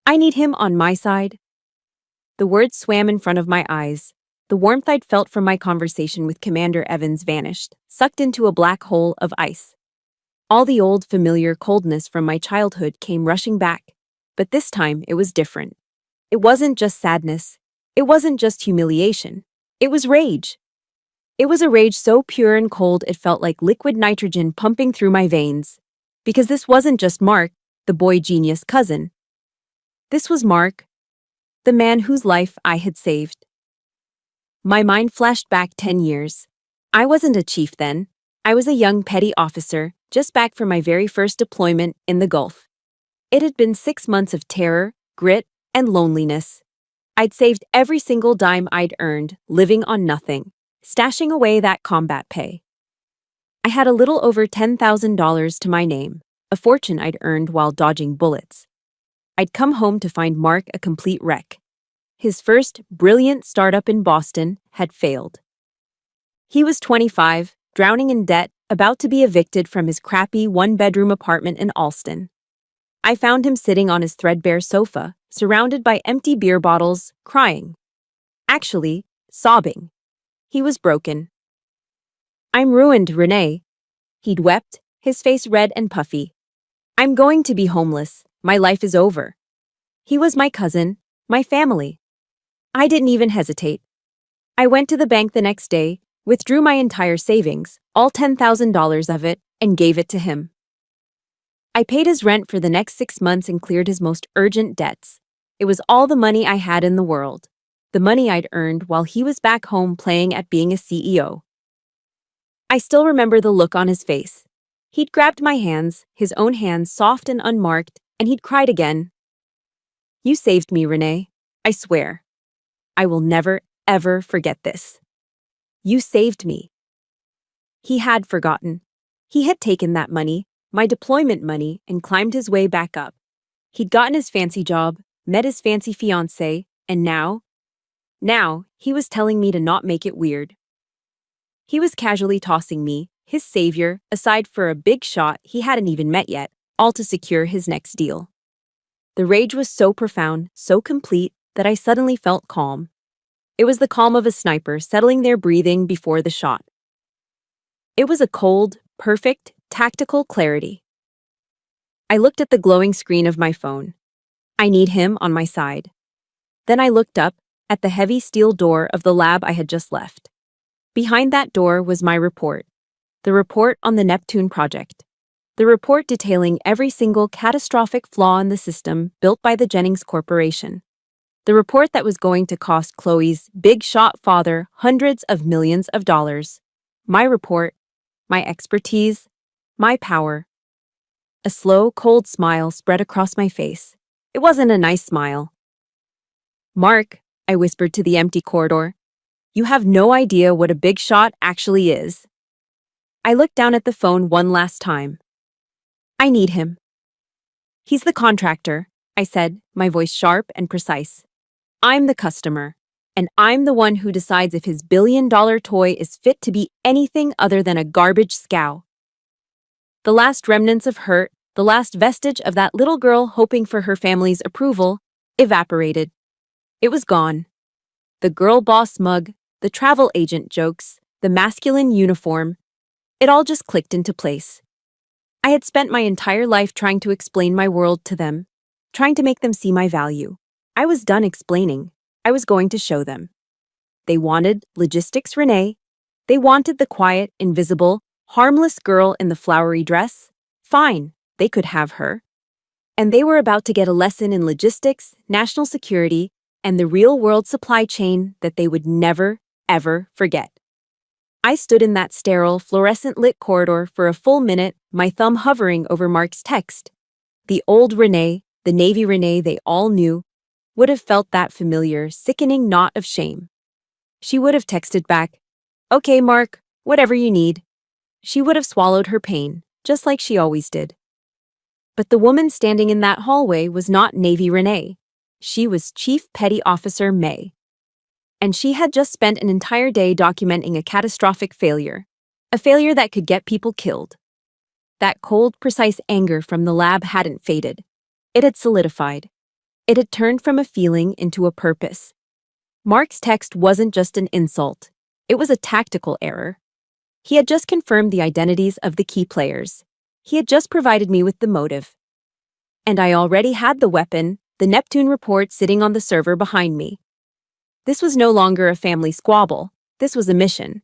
I need him on my side. The words swam in front of my eyes. The warmth I'd felt from my conversation with Commander Evans vanished, sucked into a black hole of ice. All the old, familiar coldness from my childhood came rushing back, but this time it was different. It wasn't just sadness. It wasn't just humiliation. It was rage. It was a rage so pure and cold it felt like liquid nitrogen pumping through my veins. Because this wasn't just Mark, the boy genius cousin. This was Mark, the man whose life I had saved. My mind flashed back 10 years. I wasn't a chief then. I was a young petty officer, just back from my very first deployment in the Gulf. It had been 6 months of terror, grit, and loneliness. I'd saved every single dime I'd earned, living on nothing, stashing away that combat pay. I had a little over $10,000 to my name, a fortune I'd earned while dodging bullets. I'd come home to find Mark a complete wreck. His first brilliant startup in Boston had failed. He was 25, drowning in debt, about to be evicted from his crappy one-bedroom apartment in Alston. I found him sitting on his threadbare sofa, surrounded by empty beer bottles, crying. Actually, sobbing. He was broken. "I'm ruined, Renee." He'd wept, his face red and puffy. "I'm going to be homeless. My life is over." He was my cousin, my family. I didn't even hesitate. I went to the bank the next day, withdrew my entire savings, all $10,000 of it, and gave it to him. I paid his rent for the next 6 months and cleared his most urgent debts. It was all the money I had in the world. The money I'd earned while he was back home playing at being a CEO. I still remember the look on his face. He'd grabbed my hands, his own hands soft and unmarked, and he'd cried again. "You saved me, Renee. I swear. I will never, ever forget this. You saved me." He had forgotten. He had taken that money, my deployment money, and climbed his way back up. He'd gotten his fancy job, met his fancy fiancée, and now he was telling me to not make it weird. He was casually tossing me, his savior, aside for a big shot he hadn't even met yet, all to secure his next deal. The rage was so profound, so complete, that I suddenly felt calm. It was the calm of a sniper settling their breathing before the shot. It was a cold, perfect, tactical clarity. I looked at the glowing screen of my phone. I need him on my side. Then I looked up at the heavy steel door of the lab I had just left. Behind that door was my report. The report on the Neptune project. The report detailing every single catastrophic flaw in the system built by the Jennings Corporation. The report that was going to cost Chloe's big shot father hundreds of millions of dollars. My report, my expertise, my power. A slow, cold smile spread across my face. It wasn't a nice smile. "Mark," I whispered to the empty corridor, "you have no idea what a big shot actually is." I looked down at the phone one last time. "I need him." "He's the contractor," I said, my voice sharp and precise. "I'm the customer, and I'm the one who decides if his billion-dollar toy is fit to be anything other than a garbage scow." The last remnants of hurt, the last vestige of that little girl hoping for her family's approval, evaporated. It was gone. The girl boss mug, the travel agent jokes, the masculine uniform, it all just clicked into place. I had spent my entire life trying to explain my world to them, trying to make them see my value. I was done explaining. I was going to show them. They wanted logistics Renee. They wanted the quiet, invisible, harmless girl in the flowery dress. Fine, they could have her. And they were about to get a lesson in logistics, national security, and the real-world supply chain that they would never, ever forget. I stood in that sterile, fluorescent-lit corridor for a full minute, my thumb hovering over Mark's text. The old Renee, the Navy Renee they all knew, would have felt that familiar, sickening knot of shame. She would have texted back, "Okay, Mark, whatever you need." She would have swallowed her pain, just like she always did. But the woman standing in that hallway was not Navy Renee. She was Chief Petty Officer May. And she had just spent an entire day documenting a catastrophic failure, a failure that could get people killed. That cold, precise anger from the lab hadn't faded. It had solidified. It had turned from a feeling into a purpose. Mark's text wasn't just an insult. It was a tactical error. He had just confirmed the identities of the key players. He had just provided me with the motive. And I already had the weapon, the Neptune report sitting on the server behind me. This was no longer a family squabble. This was a mission.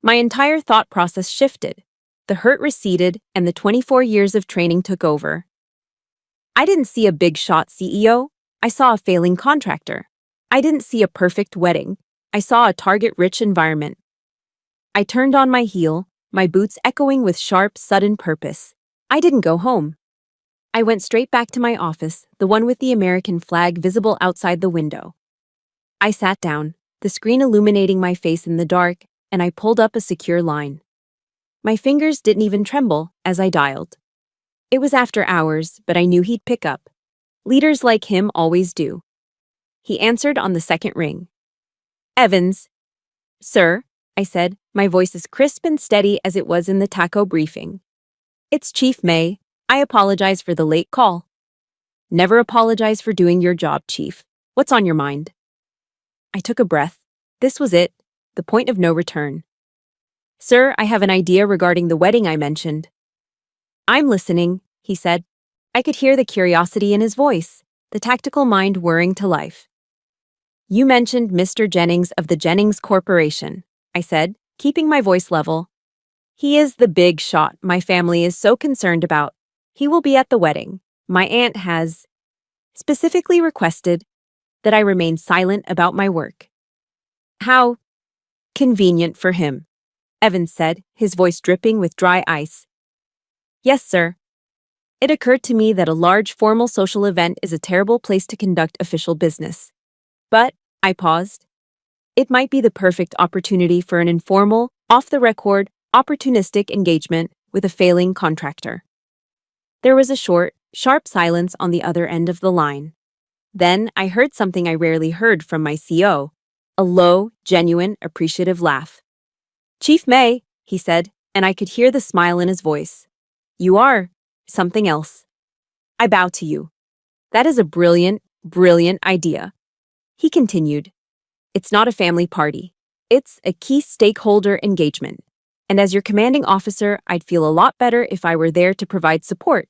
My entire thought process shifted. The hurt receded, and the 24 years of training took over. I didn't see a big-shot CEO. I saw a failing contractor. I didn't see a perfect wedding. I saw a target-rich environment. I turned on my heel, my boots echoing with sharp, sudden purpose. I didn't go home. I went straight back to my office, the one with the American flag visible outside the window. I sat down, the screen illuminating my face in the dark, and I pulled up a secure line. My fingers didn't even tremble as I dialed. It was after hours, but I knew he'd pick up. Leaders like him always do. He answered on the second ring. "Evans." "Sir," I said, my voice as crisp and steady as it was in the TACO briefing. "It's Chief May. I apologize for the late call." "Never apologize for doing your job, Chief. What's on your mind?" I took a breath. This was it, the point of no return. "Sir, I have an idea regarding the wedding I mentioned." "I'm listening," he said. I could hear the curiosity in his voice, the tactical mind whirring to life. "You mentioned Mr. Jennings of the Jennings Corporation," I said, keeping my voice level. "He is the big shot my family is so concerned about. He will be at the wedding. My aunt has specifically requested that I remain silent about my work." "How convenient for him," Evans said, his voice dripping with dry ice. "Yes, sir. It occurred to me that a large formal social event is a terrible place to conduct official business. But," I paused, "it might be the perfect opportunity for an informal, off-the-record, opportunistic engagement with a failing contractor." There was a short, sharp silence on the other end of the line. Then I heard something I rarely heard from my CO, a low, genuine, appreciative laugh. "Chief May," he said, and I could hear the smile in his voice. "You are something else. I bow to you. That is a brilliant, brilliant idea." He continued, "It's not a family party. It's a key stakeholder engagement. And as your commanding officer, I'd feel a lot better if I were there to provide support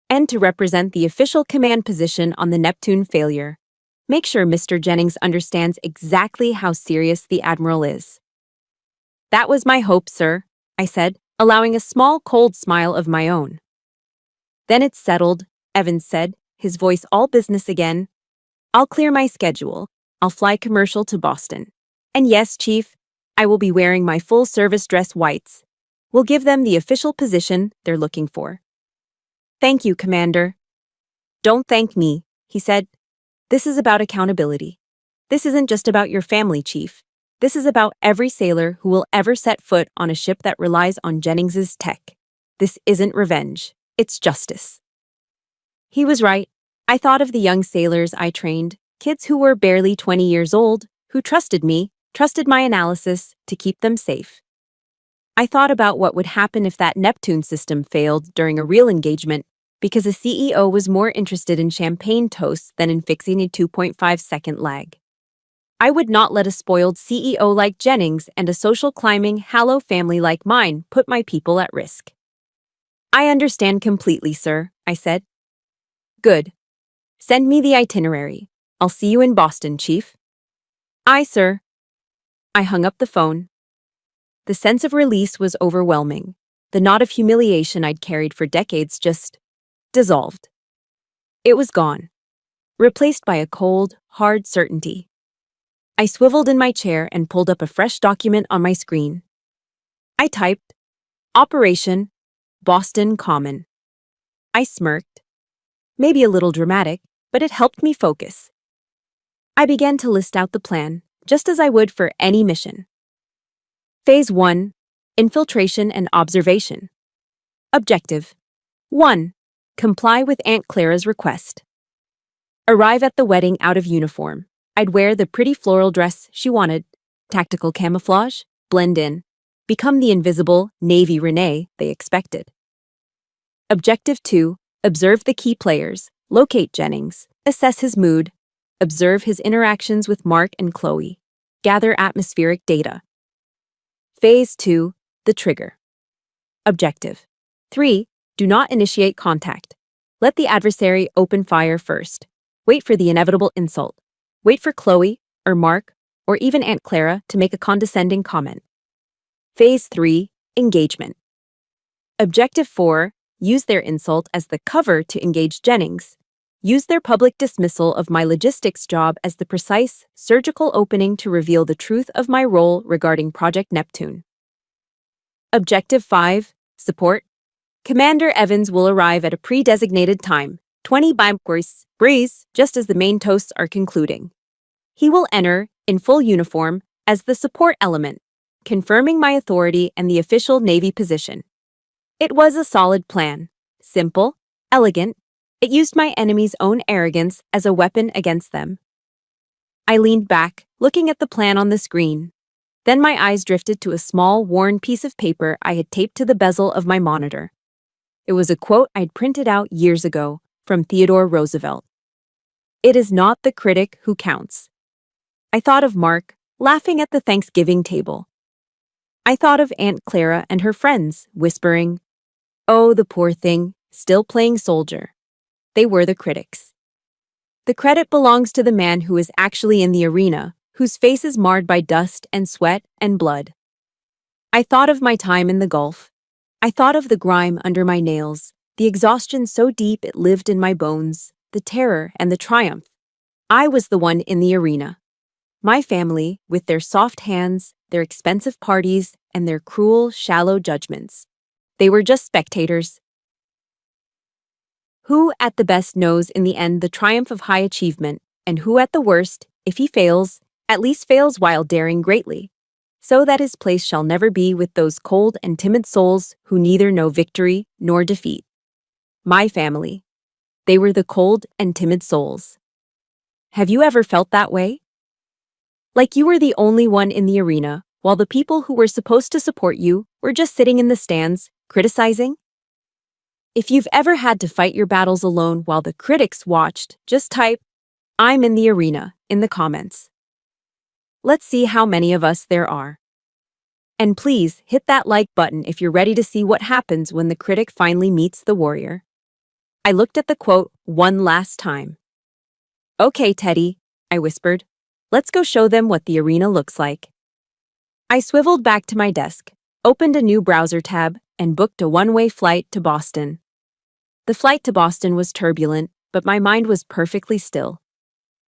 and to represent the official command position on the Neptune failure. Make sure Mr. Jennings understands exactly how serious the Admiral is." "That was my hope, sir," I said, allowing a small, cold smile of my own. "Then it's settled," Evans said, his voice all business again. "I'll clear my schedule. I'll fly commercial to Boston. And yes, Chief, I will be wearing my full-service dress whites. We'll give them the official position they're looking for." "Thank you, Commander." "Don't thank me," he said. "This is about accountability. This isn't just about your family, Chief. This is about every sailor who will ever set foot on a ship that relies on Jennings's tech. This isn't revenge. It's justice." He was right. I thought of the young sailors I trained, kids who were barely 20 years old, who trusted me, trusted my analysis to keep them safe. I thought about what would happen if that Neptune system failed during a real engagement because a CEO was more interested in champagne toasts than in fixing a 2.5-second lag. I would not let a spoiled CEO like Jennings and a social-climbing, Hallow family like mine put my people at risk. "I understand completely, sir," I said. "Good. Send me the itinerary. I'll see you in Boston, Chief." "Aye, sir." I hung up the phone. The sense of release was overwhelming. The knot of humiliation I'd carried for decades just dissolved. It was gone, replaced by a cold, hard certainty. I swiveled in my chair and pulled up a fresh document on my screen. I typed, Operation Boston Common. I smirked. Maybe a little dramatic, but it helped me focus. I began to list out the plan, just as I would for any mission. Phase 1. Infiltration and observation. Objective 1. Comply with Aunt Clara's request. Arrive at the wedding out of uniform. I'd wear the pretty floral dress she wanted. Tactical camouflage, blend in, become the invisible Navy Renee they expected. Objective 2. Observe the key players, locate Jennings, assess his mood, observe his interactions with Mark and Chloe, gather atmospheric data. Phase 2. The trigger. Objective 3. Do not initiate contact. Let the adversary open fire first. Wait for the inevitable insult. Wait for Chloe, or Mark, or even Aunt Clara to make a condescending comment. Phase 3. Engagement. Objective 4. Use their insult as the cover to engage Jennings. Use their public dismissal of my logistics job as the precise, surgical opening to reveal the truth of my role regarding Project Neptune. Objective 5. Support. Commander Evans will arrive at a pre-designated time, 20 breeze, just as the main toasts are concluding. He will enter, in full uniform, as the support element, confirming my authority and the official Navy position. It was a solid plan. Simple, elegant. It used my enemy's own arrogance as a weapon against them. I leaned back, looking at the plan on the screen. Then my eyes drifted to a small, worn piece of paper I had taped to the bezel of my monitor. It was a quote I'd printed out years ago from Theodore Roosevelt. It is not the critic who counts. I thought of Mark, laughing at the Thanksgiving table. I thought of Aunt Clara and her friends, whispering, "Oh, the poor thing, still playing soldier." They were the critics. The credit belongs to the man who is actually in the arena, whose face is marred by dust and sweat and blood. I thought of my time in the Gulf. I thought of the grime under my nails, the exhaustion so deep it lived in my bones, the terror and the triumph. I was the one in the arena. My family, with their soft hands, their expensive parties, and their cruel, shallow judgments. They were just spectators. Who at the best knows in the end the triumph of high achievement, and who at the worst, if he fails, at least fails while daring greatly, so that his place shall never be with those cold and timid souls who neither know victory nor defeat. My family. They were the cold and timid souls. Have you ever felt that way? Like you were the only one in the arena, while the people who were supposed to support you were just sitting in the stands, criticizing? If you've ever had to fight your battles alone while the critics watched, just type, "I'm in the arena," in the comments. Let's see how many of us there are. And please hit that like button if you're ready to see what happens when the critic finally meets the warrior. I looked at the quote one last time. "Okay, Teddy," I whispered. "Let's go show them what the arena looks like." I swiveled back to my desk, opened a new browser tab, and booked a one-way flight to Boston. The flight to Boston was turbulent, but my mind was perfectly still.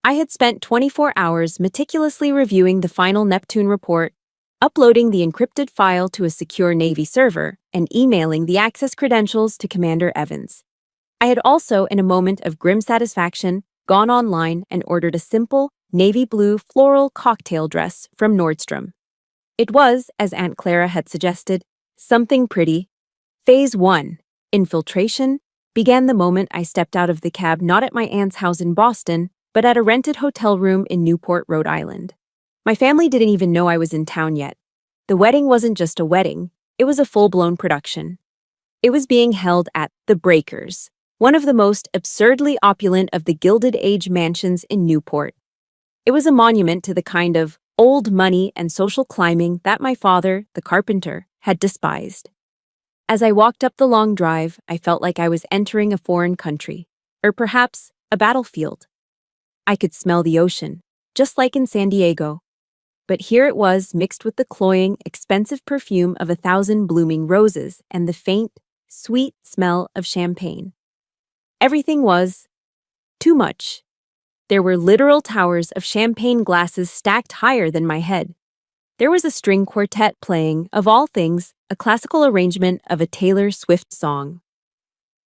I had spent 24 hours meticulously reviewing the final Neptune report, uploading the encrypted file to a secure Navy server, and emailing the access credentials to Commander Evans. I had also, in a moment of grim satisfaction, gone online and ordered a simple, navy blue floral cocktail dress from Nordstrom. It was, as Aunt Clara had suggested, something pretty. Phase 1, infiltration, began the moment I stepped out of the cab not at my aunt's house in Boston, but at a rented hotel room in Newport, Rhode Island. My family didn't even know I was in town yet. The wedding wasn't just a wedding, it was a full-blown production. It was being held at The Breakers, one of the most absurdly opulent of the Gilded Age mansions in Newport. It was a monument to the kind of old money and social climbing that my father, the carpenter, had despised. As I walked up the long drive, I felt like I was entering a foreign country, or perhaps a battlefield. I could smell the ocean, just like in San Diego. But here it was, mixed with the cloying, expensive perfume of 1,000 blooming roses and the faint, sweet smell of champagne. Everything was too much. There were literal towers of champagne glasses stacked higher than my head. There was a string quartet playing, of all things, a classical arrangement of a Taylor Swift song.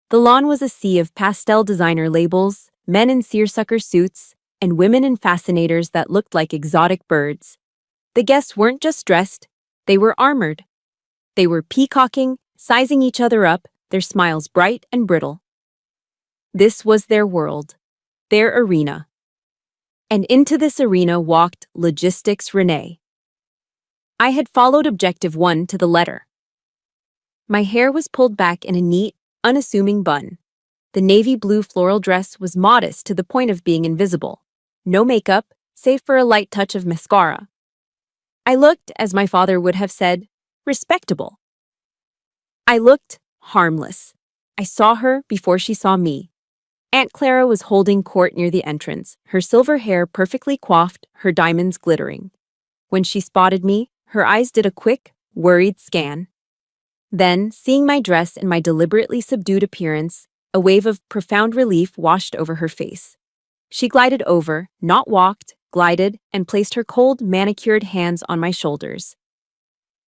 The lawn was a sea of pastel designer labels, men in seersucker suits, and women in fascinators that looked like exotic birds. The guests weren't just dressed, they were armored. They were peacocking, sizing each other up, their smiles bright and brittle. This was their world, their arena. And into this arena walked Logistics Renee. I had followed Objective 1 to the letter. My hair was pulled back in a neat, unassuming bun. The navy blue floral dress was modest to the point of being invisible. No makeup, save for a light touch of mascara. I looked, as my father would have said, respectable. I looked harmless. I saw her before she saw me. Aunt Clara was holding court near the entrance, her silver hair perfectly coiffed, her diamonds glittering. When she spotted me, her eyes did a quick, worried scan. Then, seeing my dress and my deliberately subdued appearance, a wave of profound relief washed over her face. She glided over, not walked, glided, and placed her cold, manicured hands on my shoulders.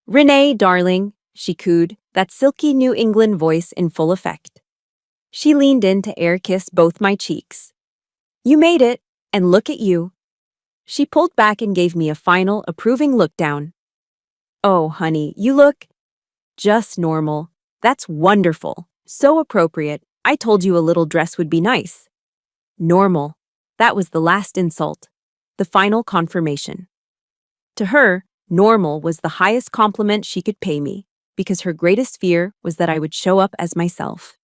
"Renee, darling," she cooed, that silky New England voice in full effect. She leaned in to air-kiss both my cheeks. "You made it, and look at you." She pulled back and gave me a final, approving look down. "Oh, honey, you look just normal. That's wonderful. So appropriate. I told you a little dress would be nice." Normal. That was the last insult. The final confirmation. To her, normal was the highest compliment she could pay me, because her greatest fear was that I would show up as myself.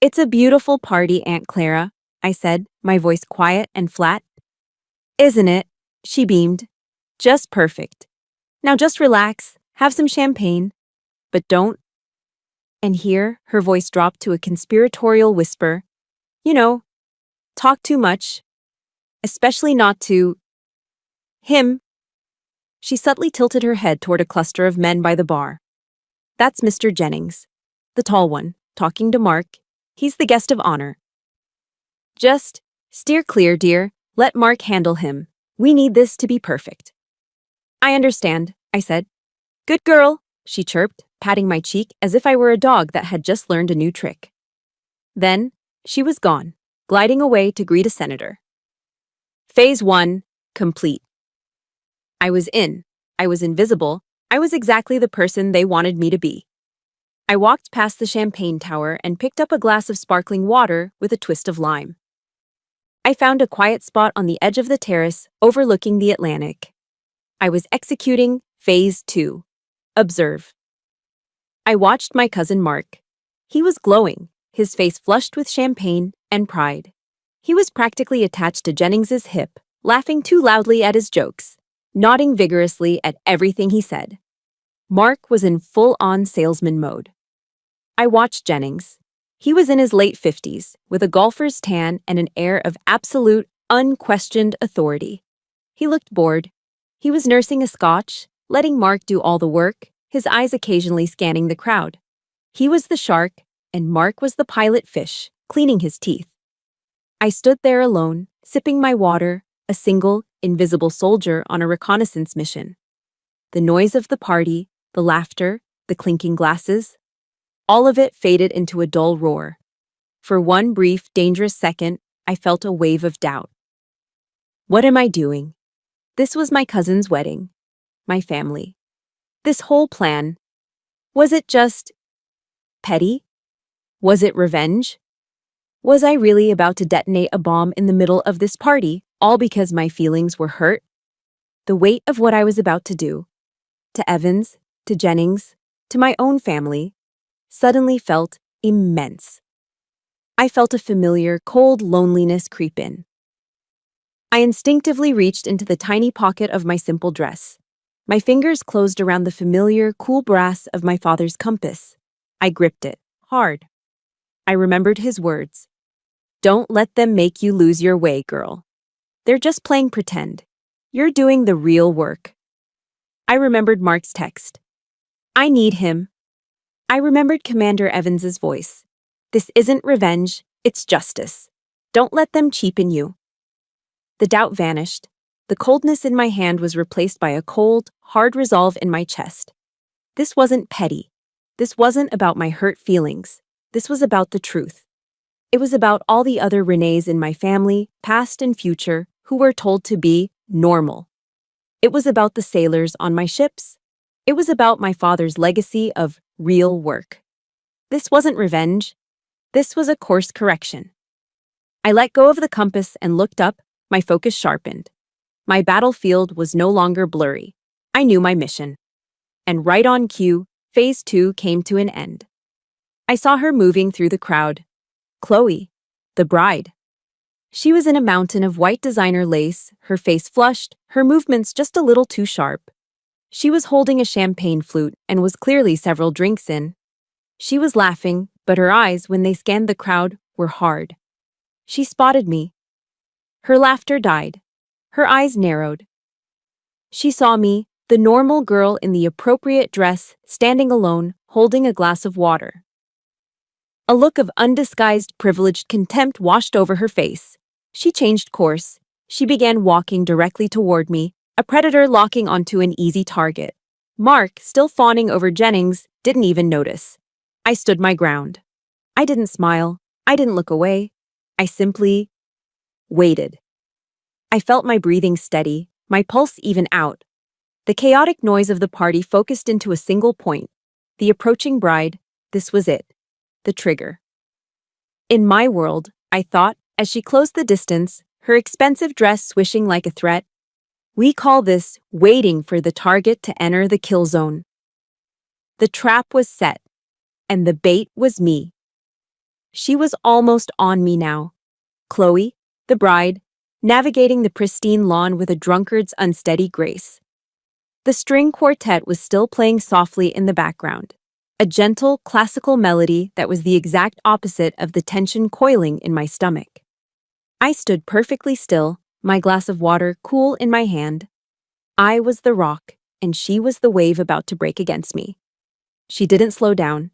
"It's a beautiful party, Aunt Clara," I said, my voice quiet and flat. "Isn't it?" she beamed. "Just perfect. Now just relax, have some champagne. But don't." And here, her voice dropped to a conspiratorial whisper. "You know, talk too much. Especially not to him." She subtly tilted her head toward a cluster of men by the bar. "That's Mr. Jennings, the tall one, talking to Mark. He's the guest of honor. Just steer clear, dear. Let Mark handle him. We need this to be perfect." "I understand," I said. "Good girl," she chirped, patting my cheek as if I were a dog that had just learned a new trick. Then, she was gone, gliding away to greet a senator. Phase 1, complete. I was in. I was invisible. I was exactly the person they wanted me to be. I walked past the champagne tower and picked up a glass of sparkling water with a twist of lime. I found a quiet spot on the edge of the terrace overlooking the Atlantic. I was executing Phase 2. Observe. I watched my cousin Mark. He was glowing, his face flushed with champagne and pride. He was practically attached to Jennings's hip, laughing too loudly at his jokes, nodding vigorously at everything he said. Mark was in full-on salesman mode. I watched Jennings. He was in his late 50s, with a golfer's tan and an air of absolute, unquestioned authority. He looked bored. He was nursing a scotch, letting Mark do all the work, his eyes occasionally scanning the crowd. He was the shark, and Mark was the pilot fish, cleaning his teeth. I stood there alone, sipping my water, a single, invisible soldier on a reconnaissance mission. The noise of the party, the laughter, the clinking glasses, all of it faded into a dull roar. For one brief, dangerous second, I felt a wave of doubt. What am I doing? This was my cousin's wedding. My family. This whole plan. Was it just petty? Was it revenge? Was I really about to detonate a bomb in the middle of this party, all because my feelings were hurt? The weight of what I was about to do, to Evans, to Jennings, to my own family, suddenly felt immense. I felt a familiar, cold loneliness creep in. I instinctively reached into the tiny pocket of my simple dress. My fingers closed around the familiar, cool brass of my father's compass. I gripped it, hard. I remembered his words. "Don't let them make you lose your way, girl. They're just playing pretend. You're doing the real work. I remembered Mark's text. I need him. I remembered Commander Evans's voice. This isn't revenge, it's justice. Don't let them cheapen you. The doubt vanished. The coldness in my hand was replaced by a cold, hard resolve in my chest. This wasn't petty. This wasn't about my hurt feelings. This was about the truth. It was about all the other Renees in my family, past and future, who were told to be normal. It was about the sailors on my ships. It was about my father's legacy of real work. This wasn't revenge. This was a course correction. I let go of the compass and looked up, my focus sharpened. My battlefield was no longer blurry. I knew my mission. And right on cue, Phase 2 came to an end. I saw her moving through the crowd. Chloe, the bride. She was in a mountain of white designer lace, her face flushed, her movements just a little too sharp. She was holding a champagne flute and was clearly several drinks in. She was laughing, but her eyes, when they scanned the crowd, were hard. She spotted me. Her laughter died. Her eyes narrowed. She saw me, the normal girl in the appropriate dress, standing alone, holding a glass of water. A look of undisguised privileged contempt washed over her face. She changed course. She began walking directly toward me, a predator locking onto an easy target. Mark, still fawning over Jennings, didn't even notice. I stood my ground. I didn't smile. I didn't look away. I simply waited. I felt my breathing steady, my pulse even out. The chaotic noise of the party focused into a single point. The approaching bride. This was it. The trigger. In my world, I thought, as she closed the distance, her expensive dress swishing like a threat, we call this waiting for the target to enter the kill zone. The trap was set, and the bait was me. She was almost on me now. Chloe, the bride, navigating the pristine lawn with a drunkard's unsteady grace. The string quartet was still playing softly in the background, a gentle, classical melody that was the exact opposite of the tension coiling in my stomach. I stood perfectly still, my glass of water cool in my hand. I was the rock, and she was the wave about to break against me. She didn't slow down.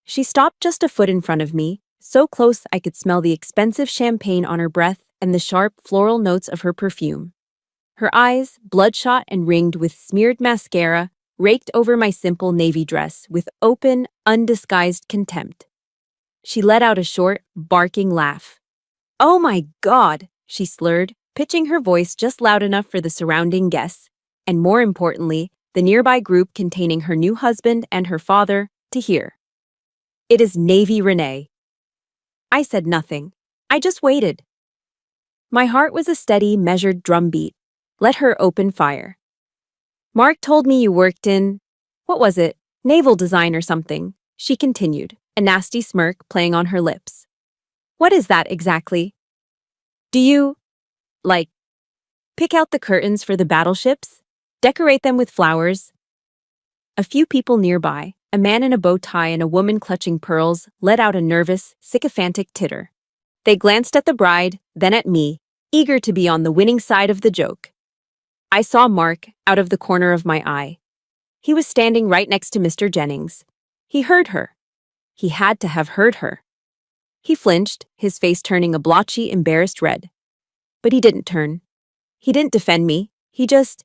She stopped just a foot in front of me, so close I could smell the expensive champagne on her breath and the sharp floral notes of her perfume. Her eyes, bloodshot and ringed with smeared mascara, raked over my simple navy dress with open, undisguised contempt. She let out a short, barking laugh. "Oh my God," she slurred, pitching her voice just loud enough for the surrounding guests, and more importantly, the nearby group containing her new husband and her father, to hear. "It is Navy Renee." I said nothing. I just waited. My heart was a steady, measured drumbeat. Let her open fire. "Mark told me you worked in, what was it, naval design or something," she continued, a nasty smirk playing on her lips. "What is that exactly? Do you, like, pick out the curtains for the battleships? Decorate them with flowers?" A few people nearby, a man in a bow tie and a woman clutching pearls, let out a nervous, sycophantic titter. They glanced at the bride, then at me, eager to be on the winning side of the joke. I saw Mark out of the corner of my eye. He was standing right next to Mr. Jennings. He heard her. He had to have heard her. He flinched, his face turning a blotchy, embarrassed red. But he didn't turn. He didn't defend me. He just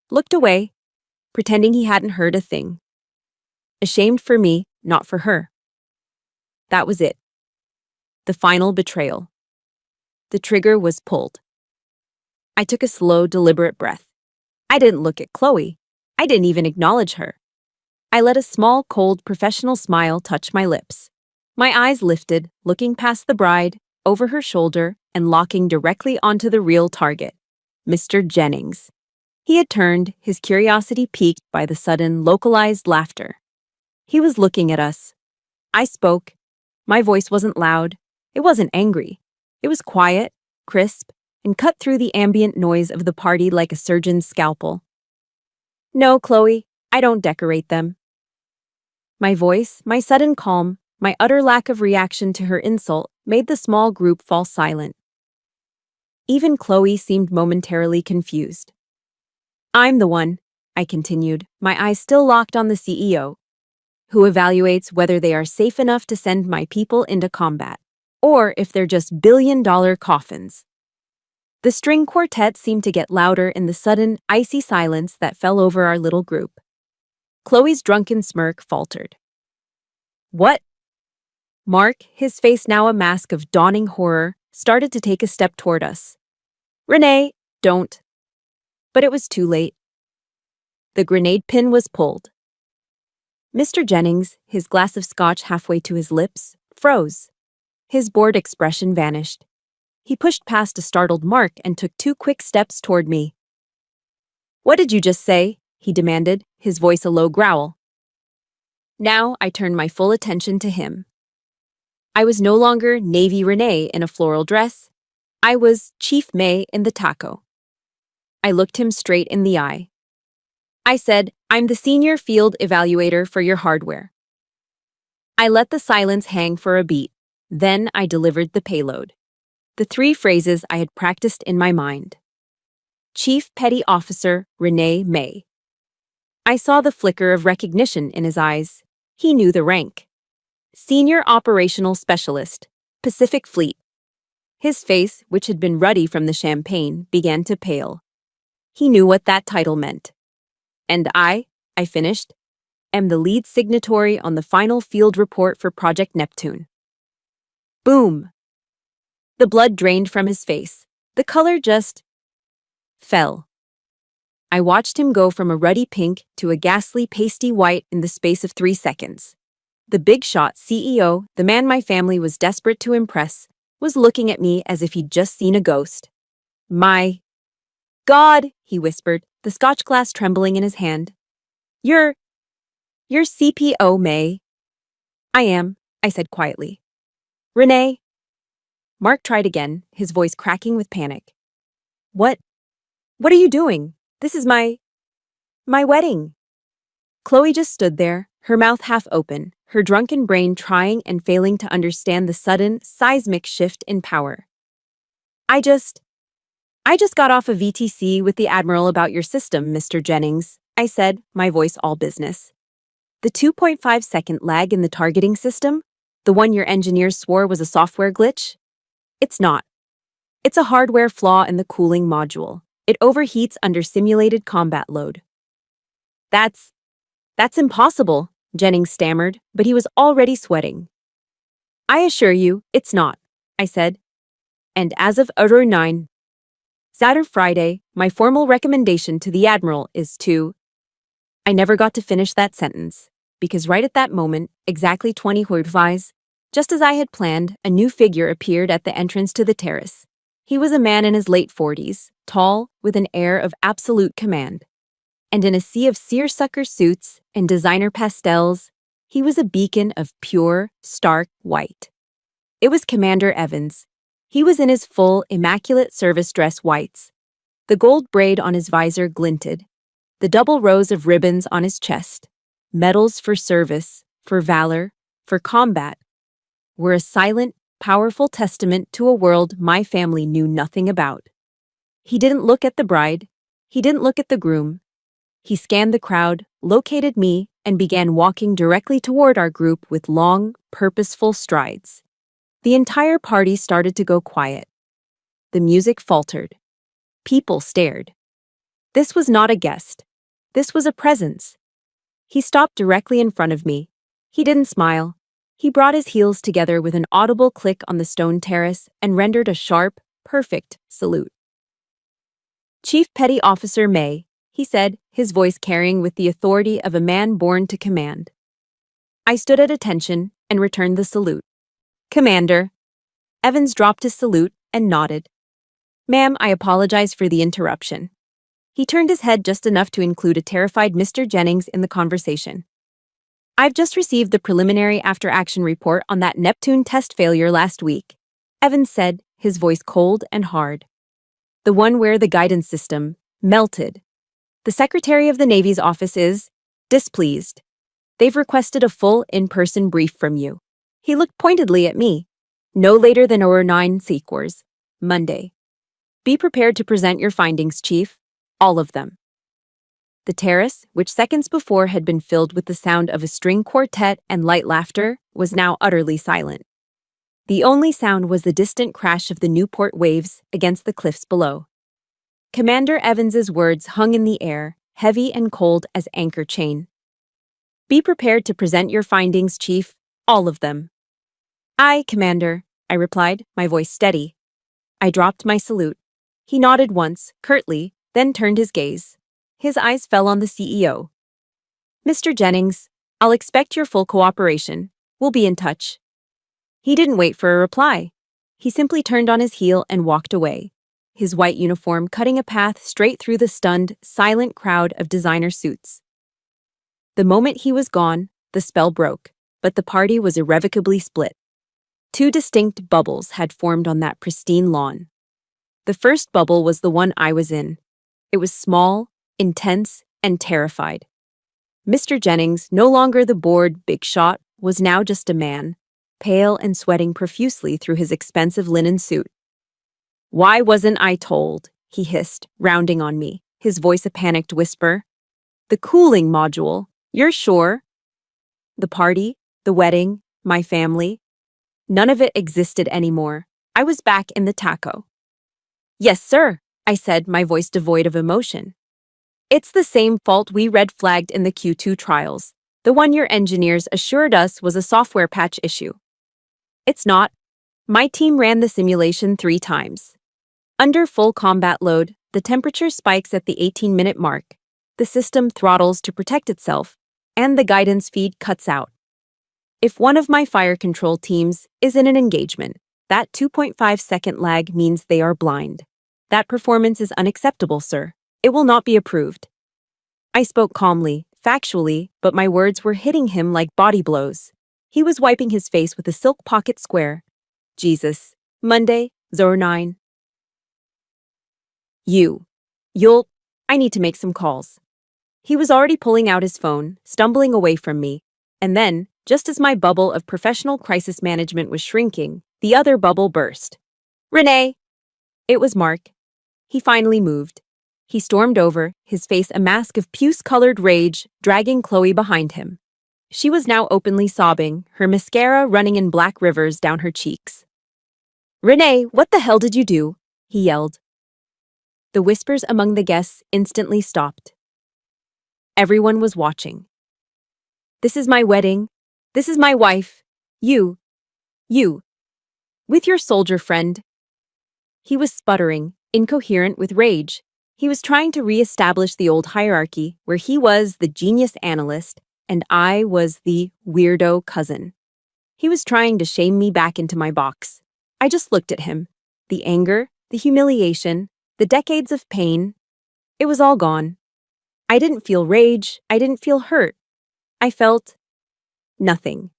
looked away, pretending he hadn't heard a thing. Ashamed for me, not for her. That was it. The final betrayal. The trigger was pulled. I took a slow, deliberate breath. I didn't look at Chloe. I didn't even acknowledge her. I let a small, cold, professional smile touch my lips. My eyes lifted, looking past the bride, over her shoulder, and locking directly onto the real target, Mr. Jennings. He had turned, his curiosity piqued by the sudden, localized laughter. He was looking at us. I spoke. My voice wasn't loud. It wasn't angry. It was quiet, crisp, and cut through the ambient noise of the party like a surgeon's scalpel. "No, Chloe, I don't decorate them." My voice, my sudden calm, my utter lack of reaction to her insult made the small group fall silent. Even Chloe seemed momentarily confused. I'm the one, I continued, my eyes still locked on the CEO, who evaluates whether they are safe enough to send my people into combat, or if they're just billion-dollar coffins. The string quartet seemed to get louder in the sudden, icy silence that fell over our little group. Chloe's drunken smirk faltered. What? Mark, his face now a mask of dawning horror, started to take a step toward us. Renee, don't. But it was too late. The grenade pin was pulled. Mr. Jennings, his glass of scotch halfway to his lips, froze. His bored expression vanished. He pushed past a startled Mark and took 2 quick steps toward me. What did you just say? He demanded, his voice a low growl. Now I turned my full attention to him. I was no longer Navy Renee in a floral dress. I was Chief May in the taco. I looked him straight in the eye. I said, I'm the senior field evaluator for your hardware. I let the silence hang for a beat. Then I delivered the payload. The 3 phrases I had practiced in my mind. Chief Petty Officer Renee May. I saw the flicker of recognition in his eyes. He knew the rank. Senior Operational Specialist, Pacific Fleet. His face, which had been ruddy from the champagne, began to pale. He knew what that title meant. And I finished, am the lead signatory on the final field report for Project Neptune. Boom! The blood drained from his face. The color just fell. I watched him go from a ruddy pink to a ghastly pasty white in the space of 3 seconds. The big shot CEO, the man my family was desperate to impress, was looking at me as if he'd just seen a ghost. My God, he whispered, the scotch glass trembling in his hand. You're CPO, May. I am, I said quietly. Renee? Mark tried again, his voice cracking with panic. What are you doing? This is my wedding. Chloe just stood there, her mouth half open, her drunken brain trying and failing to understand the sudden, seismic shift in power. I just got off a VTC with the Admiral about your system, Mr. Jennings, I said, my voice all business. The 2.5-second lag in the targeting system, the one your engineers swore was a software glitch? It's not. It's a hardware flaw in the cooling module. It overheats under simulated combat load. That's impossible, Jennings stammered, but he was already sweating. I assure you, it's not, I said. And as of Euro 9, Saturday Friday, my formal recommendation to the Admiral is to... I never got to finish that sentence, because right at that moment, exactly 20 Hordvais, just as I had planned, a new figure appeared at the entrance to the terrace. He was a man in his late 40s, tall, with an air of absolute command. And in a sea of seersucker suits and designer pastels, he was a beacon of pure, stark white. It was Commander Evans. He was in his full, immaculate service dress whites. The gold braid on his visor glinted. The double rows of ribbons on his chest, medals for service, for valor, for combat, were a silent, powerful testament to a world my family knew nothing about. He didn't look at the bride. He didn't look at the groom. He scanned the crowd, located me, and began walking directly toward our group with long, purposeful strides. The entire party started to go quiet. The music faltered. People stared. This was not a guest. This was a presence. He stopped directly in front of me. He didn't smile. He brought his heels together with an audible click on the stone terrace and rendered a sharp, perfect salute. Chief Petty Officer May, he said, his voice carrying with the authority of a man born to command. I stood at attention and returned the salute. Commander. Evans dropped his salute and nodded. Ma'am, I apologize for the interruption. He turned his head just enough to include a terrified Mr. Jennings in the conversation. I've just received the preliminary after-action report on that Neptune test failure last week, Evans said, his voice cold and hard. The one where the guidance system melted. The Secretary of the Navy's office is displeased. They've requested a full in-person brief from you. He looked pointedly at me. No later than our 9 sequels, Monday. Be prepared to present your findings, Chief. All of them. The terrace, which seconds before had been filled with the sound of a string quartet and light laughter, was now utterly silent. The only sound was the distant crash of the Newport waves against the cliffs below. Commander Evans's words hung in the air, heavy and cold as anchor chain. Be prepared to present your findings, Chief, all of them. Aye, Commander, I replied, my voice steady. I dropped my salute. He nodded once, curtly, then turned his gaze. His eyes fell on the CEO. Mr. Jennings, I'll expect your full cooperation. We'll be in touch. He didn't wait for a reply. He simply turned on his heel and walked away, his white uniform cutting a path straight through the stunned, silent crowd of designer suits. The moment he was gone, the spell broke, but the party was irrevocably split. Two distinct bubbles had formed on that pristine lawn. The first bubble was the one I was in. It was small, intense, and terrified. Mr. Jennings, no longer the bored big shot, was now just a man, pale and sweating profusely through his expensive linen suit. Why wasn't I told? He hissed, rounding on me, his voice a panicked whisper. The cooling module, you're sure? The party, the wedding, my family. None of it existed anymore. I was back in the taco. Yes, sir, I said, my voice devoid of emotion. It's the same fault we red-flagged in the Q2 trials, the one your engineers assured us was a software patch issue. It's not. My team ran the simulation 3 times. Under full combat load, the temperature spikes at the 18-minute mark, the system throttles to protect itself, and the guidance feed cuts out. If one of my fire control teams is in an engagement, that 2.5-second lag means they are blind. That performance is unacceptable, sir. It will not be approved. I spoke calmly, factually, but my words were hitting him like body blows. He was wiping his face with a silk pocket square. Jesus. Monday, 09. I need to make some calls. He was already pulling out his phone, stumbling away from me, and then, just as my bubble of professional crisis management was shrinking, the other bubble burst. Renee! It was Mark. He finally moved. He stormed over, his face a mask of puce-colored rage, dragging Chloe behind him. She was now openly sobbing, her mascara running in black rivers down her cheeks. Renee, what the hell did you do? He yelled. The whispers among the guests instantly stopped. Everyone was watching. This is my wedding. This is my wife. You. With your soldier friend. He was sputtering, incoherent with rage. He was trying to re-establish the old hierarchy where he was the genius analyst and I was the weirdo cousin. He was trying to shame me back into my box. I just looked at him. The anger, the humiliation, the decades of pain. It was all gone. I didn't feel rage. I didn't feel hurt. I felt nothing.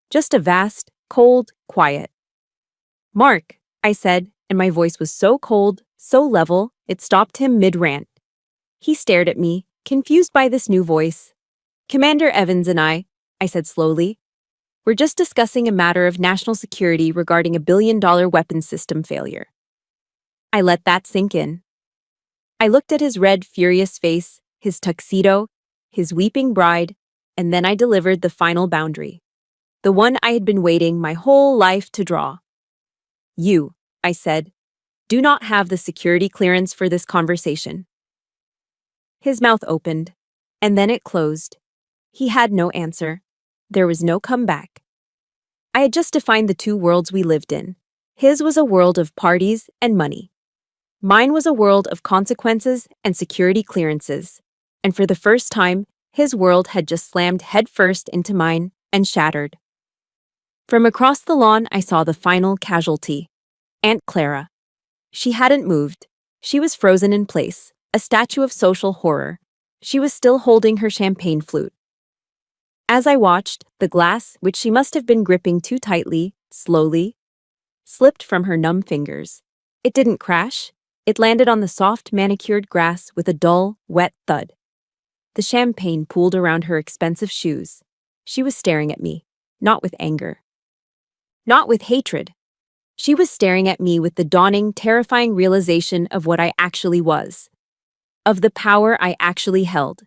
Just a vast, cold quiet. Mark, I said, and my voice was so cold, so level, it stopped him mid-rant. He stared at me, confused by this new voice. Commander Evans and I said slowly, we're just discussing a matter of national security regarding a billion-dollar weapons system failure. I let that sink in. I looked at his red, furious face, his tuxedo, his weeping bride, and then I delivered the final boundary. The one I had been waiting my whole life to draw. You, I said, do not have the security clearance for this conversation. His mouth opened, and then it closed. He had no answer. There was no comeback. I had just defined the two worlds we lived in. His was a world of parties and money. Mine was a world of consequences and security clearances. And for the first time, his world had just slammed headfirst into mine and shattered. From across the lawn, I saw the final casualty, Aunt Clara. She hadn't moved. She was frozen in place, a statue of social horror. She was still holding her champagne flute. As I watched, the glass, which she must have been gripping too tightly, slowly, slipped from her numb fingers. It didn't crash. It landed on the soft, manicured grass with a dull, wet thud. The champagne pooled around her expensive shoes. She was staring at me, not with anger. Not with hatred. She was staring at me with the dawning, terrifying realization of what I actually was. Of the power I actually held.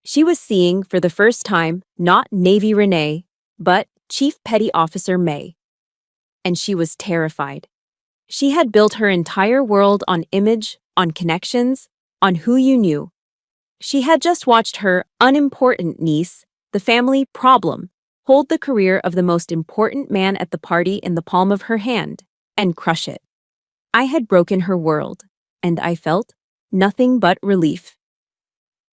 She was seeing, for the first time, not Navy Renee, but Chief Petty Officer May. And she was terrified. She had built her entire world on image, on connections, on who you knew. She had just watched her unimportant niece, the family problem, hold the career of the most important man at the party in the palm of her hand and crush it. I had broken her world, and I felt nothing but relief.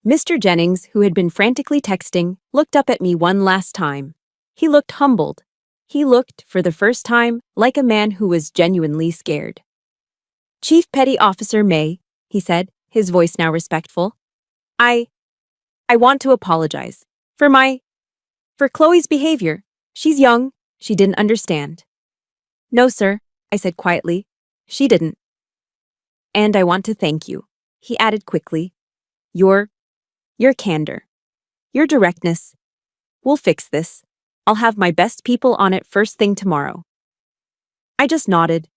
Mr. Jennings, who had been frantically texting, looked up at me one last time. He looked humbled. He looked, for the first time, like a man who was genuinely scared. "Chief Petty Officer May," he said, his voice now respectful. I want to apologize for Chloe's behavior. She's young. She didn't understand." "No, sir," I said quietly. "She didn't." "And I want to thank you," he added quickly. Your candor. Your directness. We'll fix this. I'll have my best people on it first thing tomorrow." I just nodded.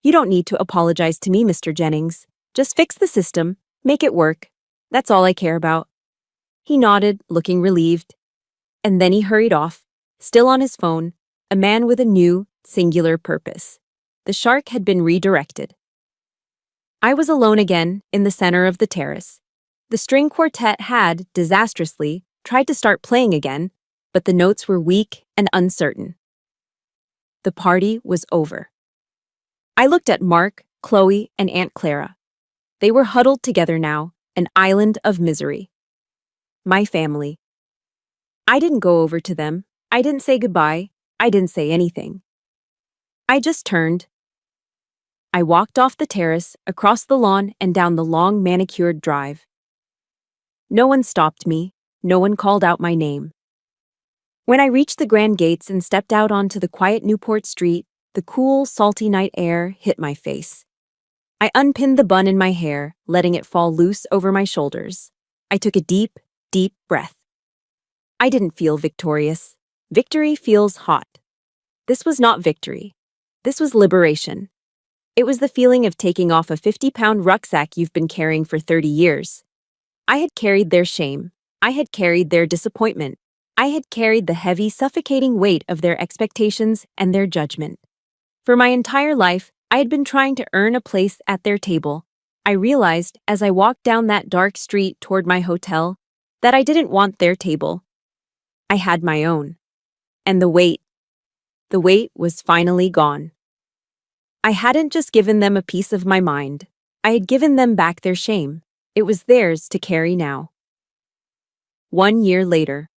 "You don't need to apologize to me, Mr. Jennings. Just fix the system. Make it work. That's all I care about." He nodded, looking relieved. And then he hurried off, still on his phone, a man with a new, singular purpose. The shark had been redirected. I was alone again, in the center of the terrace. The string quartet had, disastrously, tried to start playing again, but the notes were weak and uncertain. The party was over. I looked at Mark, Chloe, and Aunt Clara. They were huddled together now, an island of misery. My family. I didn't go over to them. I didn't say goodbye. I didn't say anything. I just turned. I walked off the terrace, across the lawn, and down the long manicured drive. No one stopped me. No one called out my name. When I reached the grand gates and stepped out onto the quiet Newport Street, the cool, salty night air hit my face. I unpinned the bun in my hair, letting it fall loose over my shoulders. I took a deep, deep breath. I didn't feel victorious. Victory feels hot. This was not victory. This was liberation. It was the feeling of taking off a 50-pound rucksack you've been carrying for 30 years. I had carried their shame. I had carried their disappointment. I had carried the heavy, suffocating weight of their expectations and their judgment. For my entire life, I had been trying to earn a place at their table. I realized, as I walked down that dark street toward my hotel, that I didn't want their table. I had my own. And the weight was finally gone. I hadn't just given them a piece of my mind. I had given them back their shame. It was theirs to carry now. 1 year later.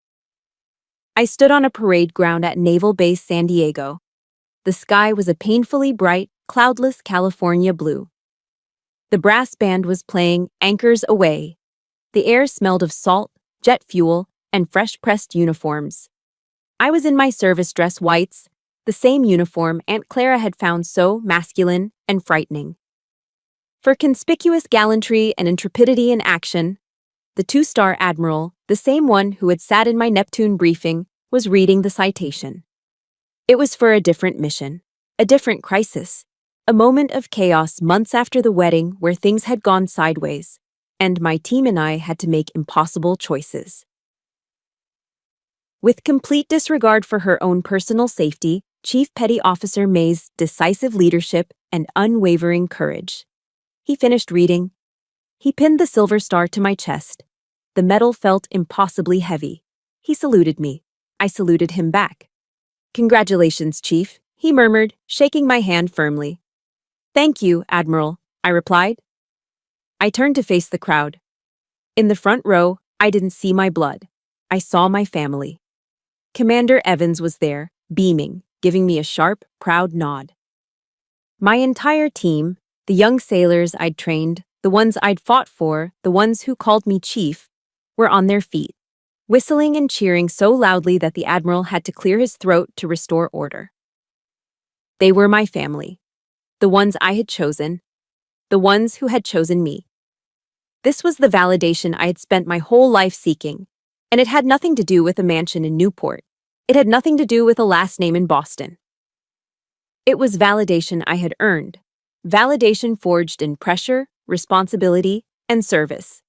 I stood on a parade ground at Naval Base San Diego. The sky was a painfully bright, cloudless California blue. The brass band was playing Anchors Aweigh. The air smelled of salt, jet fuel, and fresh-pressed uniforms. I was in my service dress whites, the same uniform Aunt Clara had found so masculine and frightening. For conspicuous gallantry and intrepidity in action, the 2-star admiral, the same one who had sat in my Neptune briefing, was reading the citation. It was for a different mission, a different crisis, a moment of chaos months after the wedding where things had gone sideways, and my team and I had to make impossible choices. With complete disregard for her own personal safety, Chief Petty Officer May's decisive leadership and unwavering courage. He finished reading. He pinned the silver star to my chest. The metal felt impossibly heavy. He saluted me. I saluted him back. "Congratulations, Chief," he murmured, shaking my hand firmly. "Thank you, Admiral," I replied. I turned to face the crowd. In the front row, I didn't see my blood. I saw my family. Commander Evans was there, beaming, giving me a sharp, proud nod. My entire team, the young sailors I'd trained, the ones I'd fought for, the ones who called me chief, were on their feet, whistling and cheering so loudly that the Admiral had to clear his throat to restore order. They were my family, the ones I had chosen, the ones who had chosen me. This was the validation I had spent my whole life seeking, and it had nothing to do with a mansion in Newport. It had nothing to do with a last name in Boston. It was validation I had earned, validation forged in pressure, responsibility, and service.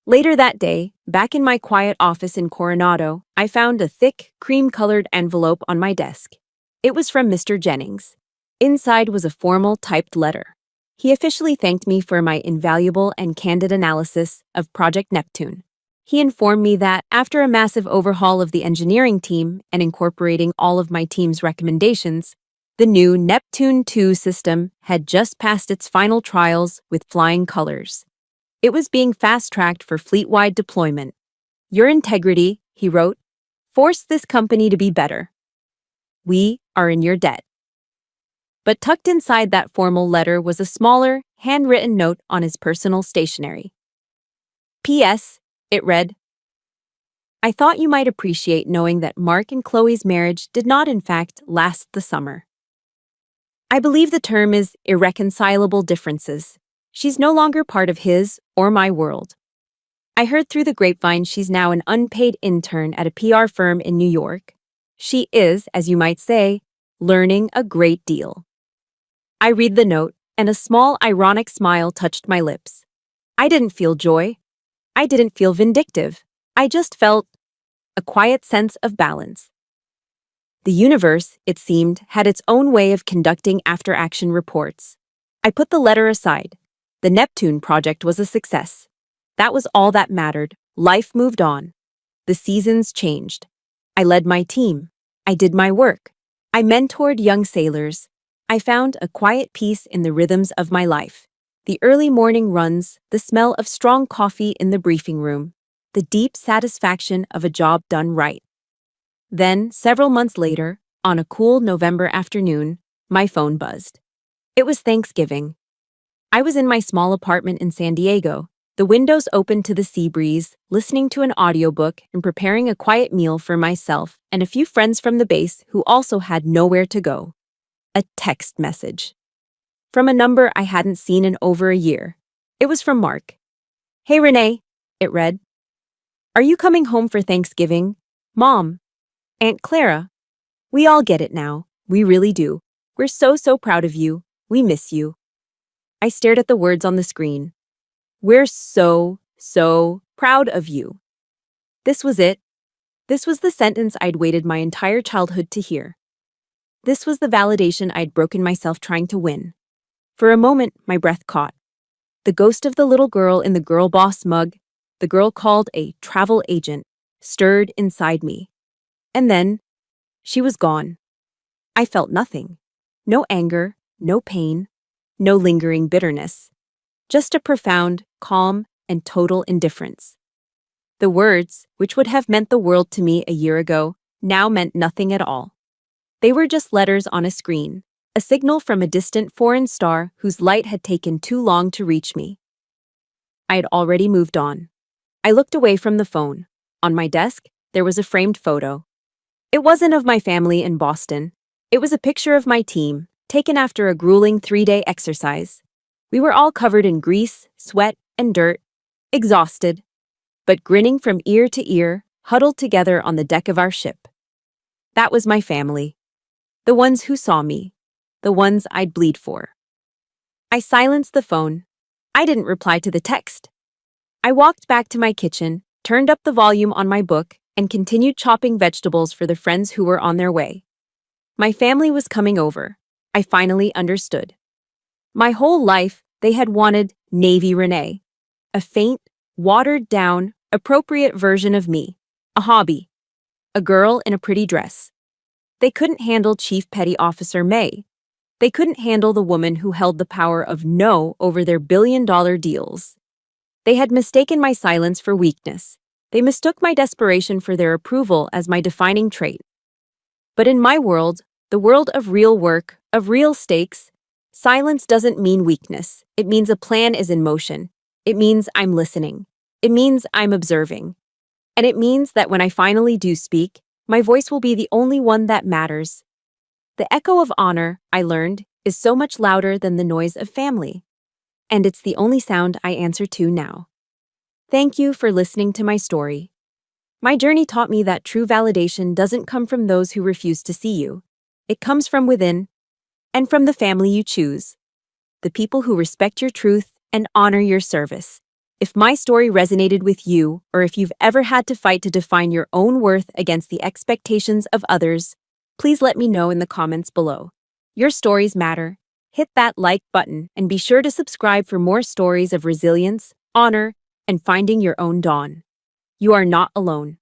Later that day, back in my quiet office in Coronado, I found a thick, cream-colored envelope on my desk. It was from Mr. Jennings. Inside was a formal typed letter. He officially thanked me for my invaluable and candid analysis of Project Neptune. He informed me that, after a massive overhaul of the engineering team and incorporating all of my team's recommendations, the new Neptune 2 system had just passed its final trials with flying colors. It was being fast-tracked for fleet-wide deployment. Your integrity, he wrote, forced this company to be better. We are in your debt. But tucked inside that formal letter was a smaller, handwritten note on his personal stationery. P.S. It read, I thought you might appreciate knowing that Mark and Chloe's marriage did not in fact last the summer. I believe the term is irreconcilable differences. She's no longer part of his or my world. I heard through the grapevine she's now an unpaid intern at a PR firm in New York. She is, as you might say, learning a great deal. I read the note, and a small, ironic smile touched my lips. I didn't feel joy. I didn't feel vindictive. I just felt a quiet sense of balance. The universe, it seemed, had its own way of conducting after-action reports. I put the letter aside. The Neptune project was a success. That was all that mattered. Life moved on. The seasons changed. I led my team. I did my work. I mentored young sailors. I found a quiet peace in the rhythms of my life. The early morning runs, the smell of strong coffee in the briefing room, the deep satisfaction of a job done right. Then, several months later, on a cool November afternoon, my phone buzzed. It was Thanksgiving. I was in my small apartment in San Diego, the windows open to the sea breeze, listening to an audiobook and preparing a quiet meal for myself and a few friends from the base who also had nowhere to go. A text message. From a number I hadn't seen in over a year. It was from Mark. Hey Renee, it read. Are you coming home for Thanksgiving? Mom. Aunt Clara. We all get it now. We really do. We're so proud of you. We miss you. I stared at the words on the screen. We're so proud of you. This was it. This was the sentence I'd waited my entire childhood to hear. This was the validation I'd broken myself trying to win. For a moment, my breath caught. The ghost of the little girl in the girl boss mug, the girl called a travel agent, stirred inside me. And then, she was gone. I felt nothing. No anger, no pain, no lingering bitterness. Just a profound, calm, and total indifference. The words, which would have meant the world to me a year ago, now meant nothing at all. They were just letters on a screen, a signal from a distant foreign star whose light had taken too long to reach me. I had already moved on. I looked away from the phone. On my desk, there was a framed photo. It wasn't of my family in Boston. It was a picture of my team, taken after a grueling 3-day exercise. We were all covered in grease, sweat, and dirt, exhausted, but grinning from ear to ear, huddled together on the deck of our ship. That was my family. The ones who saw me. The ones I'd bleed for. I silenced the phone. I didn't reply to the text. I walked back to my kitchen, turned up the volume on my book, and continued chopping vegetables for the friends who were on their way. My family was coming over. I finally understood. My whole life, they had wanted Navy Renee, a faint, watered-down, appropriate version of me, a hobby, a girl in a pretty dress. They couldn't handle Chief Petty Officer May. They couldn't handle the woman who held the power of no over their billion-dollar deals. They had mistaken my silence for weakness. They mistook my desperation for their approval as my defining trait. But in my world, the world of real work, of real stakes, silence doesn't mean weakness. It means a plan is in motion. It means I'm listening. It means I'm observing. And it means that when I finally do speak, my voice will be the only one that matters. The echo of honor, I learned, is so much louder than the noise of family. And it's the only sound I answer to now. Thank you for listening to my story. My journey taught me that true validation doesn't come from those who refuse to see you. It comes from within, and from the family you choose. The people who respect your truth and honor your service. If my story resonated with you, or if you've ever had to fight to define your own worth against the expectations of others, please let me know in the comments below. Your stories matter. Hit that like button and be sure to subscribe for more stories of resilience, honor, and finding your own dawn. You are not alone.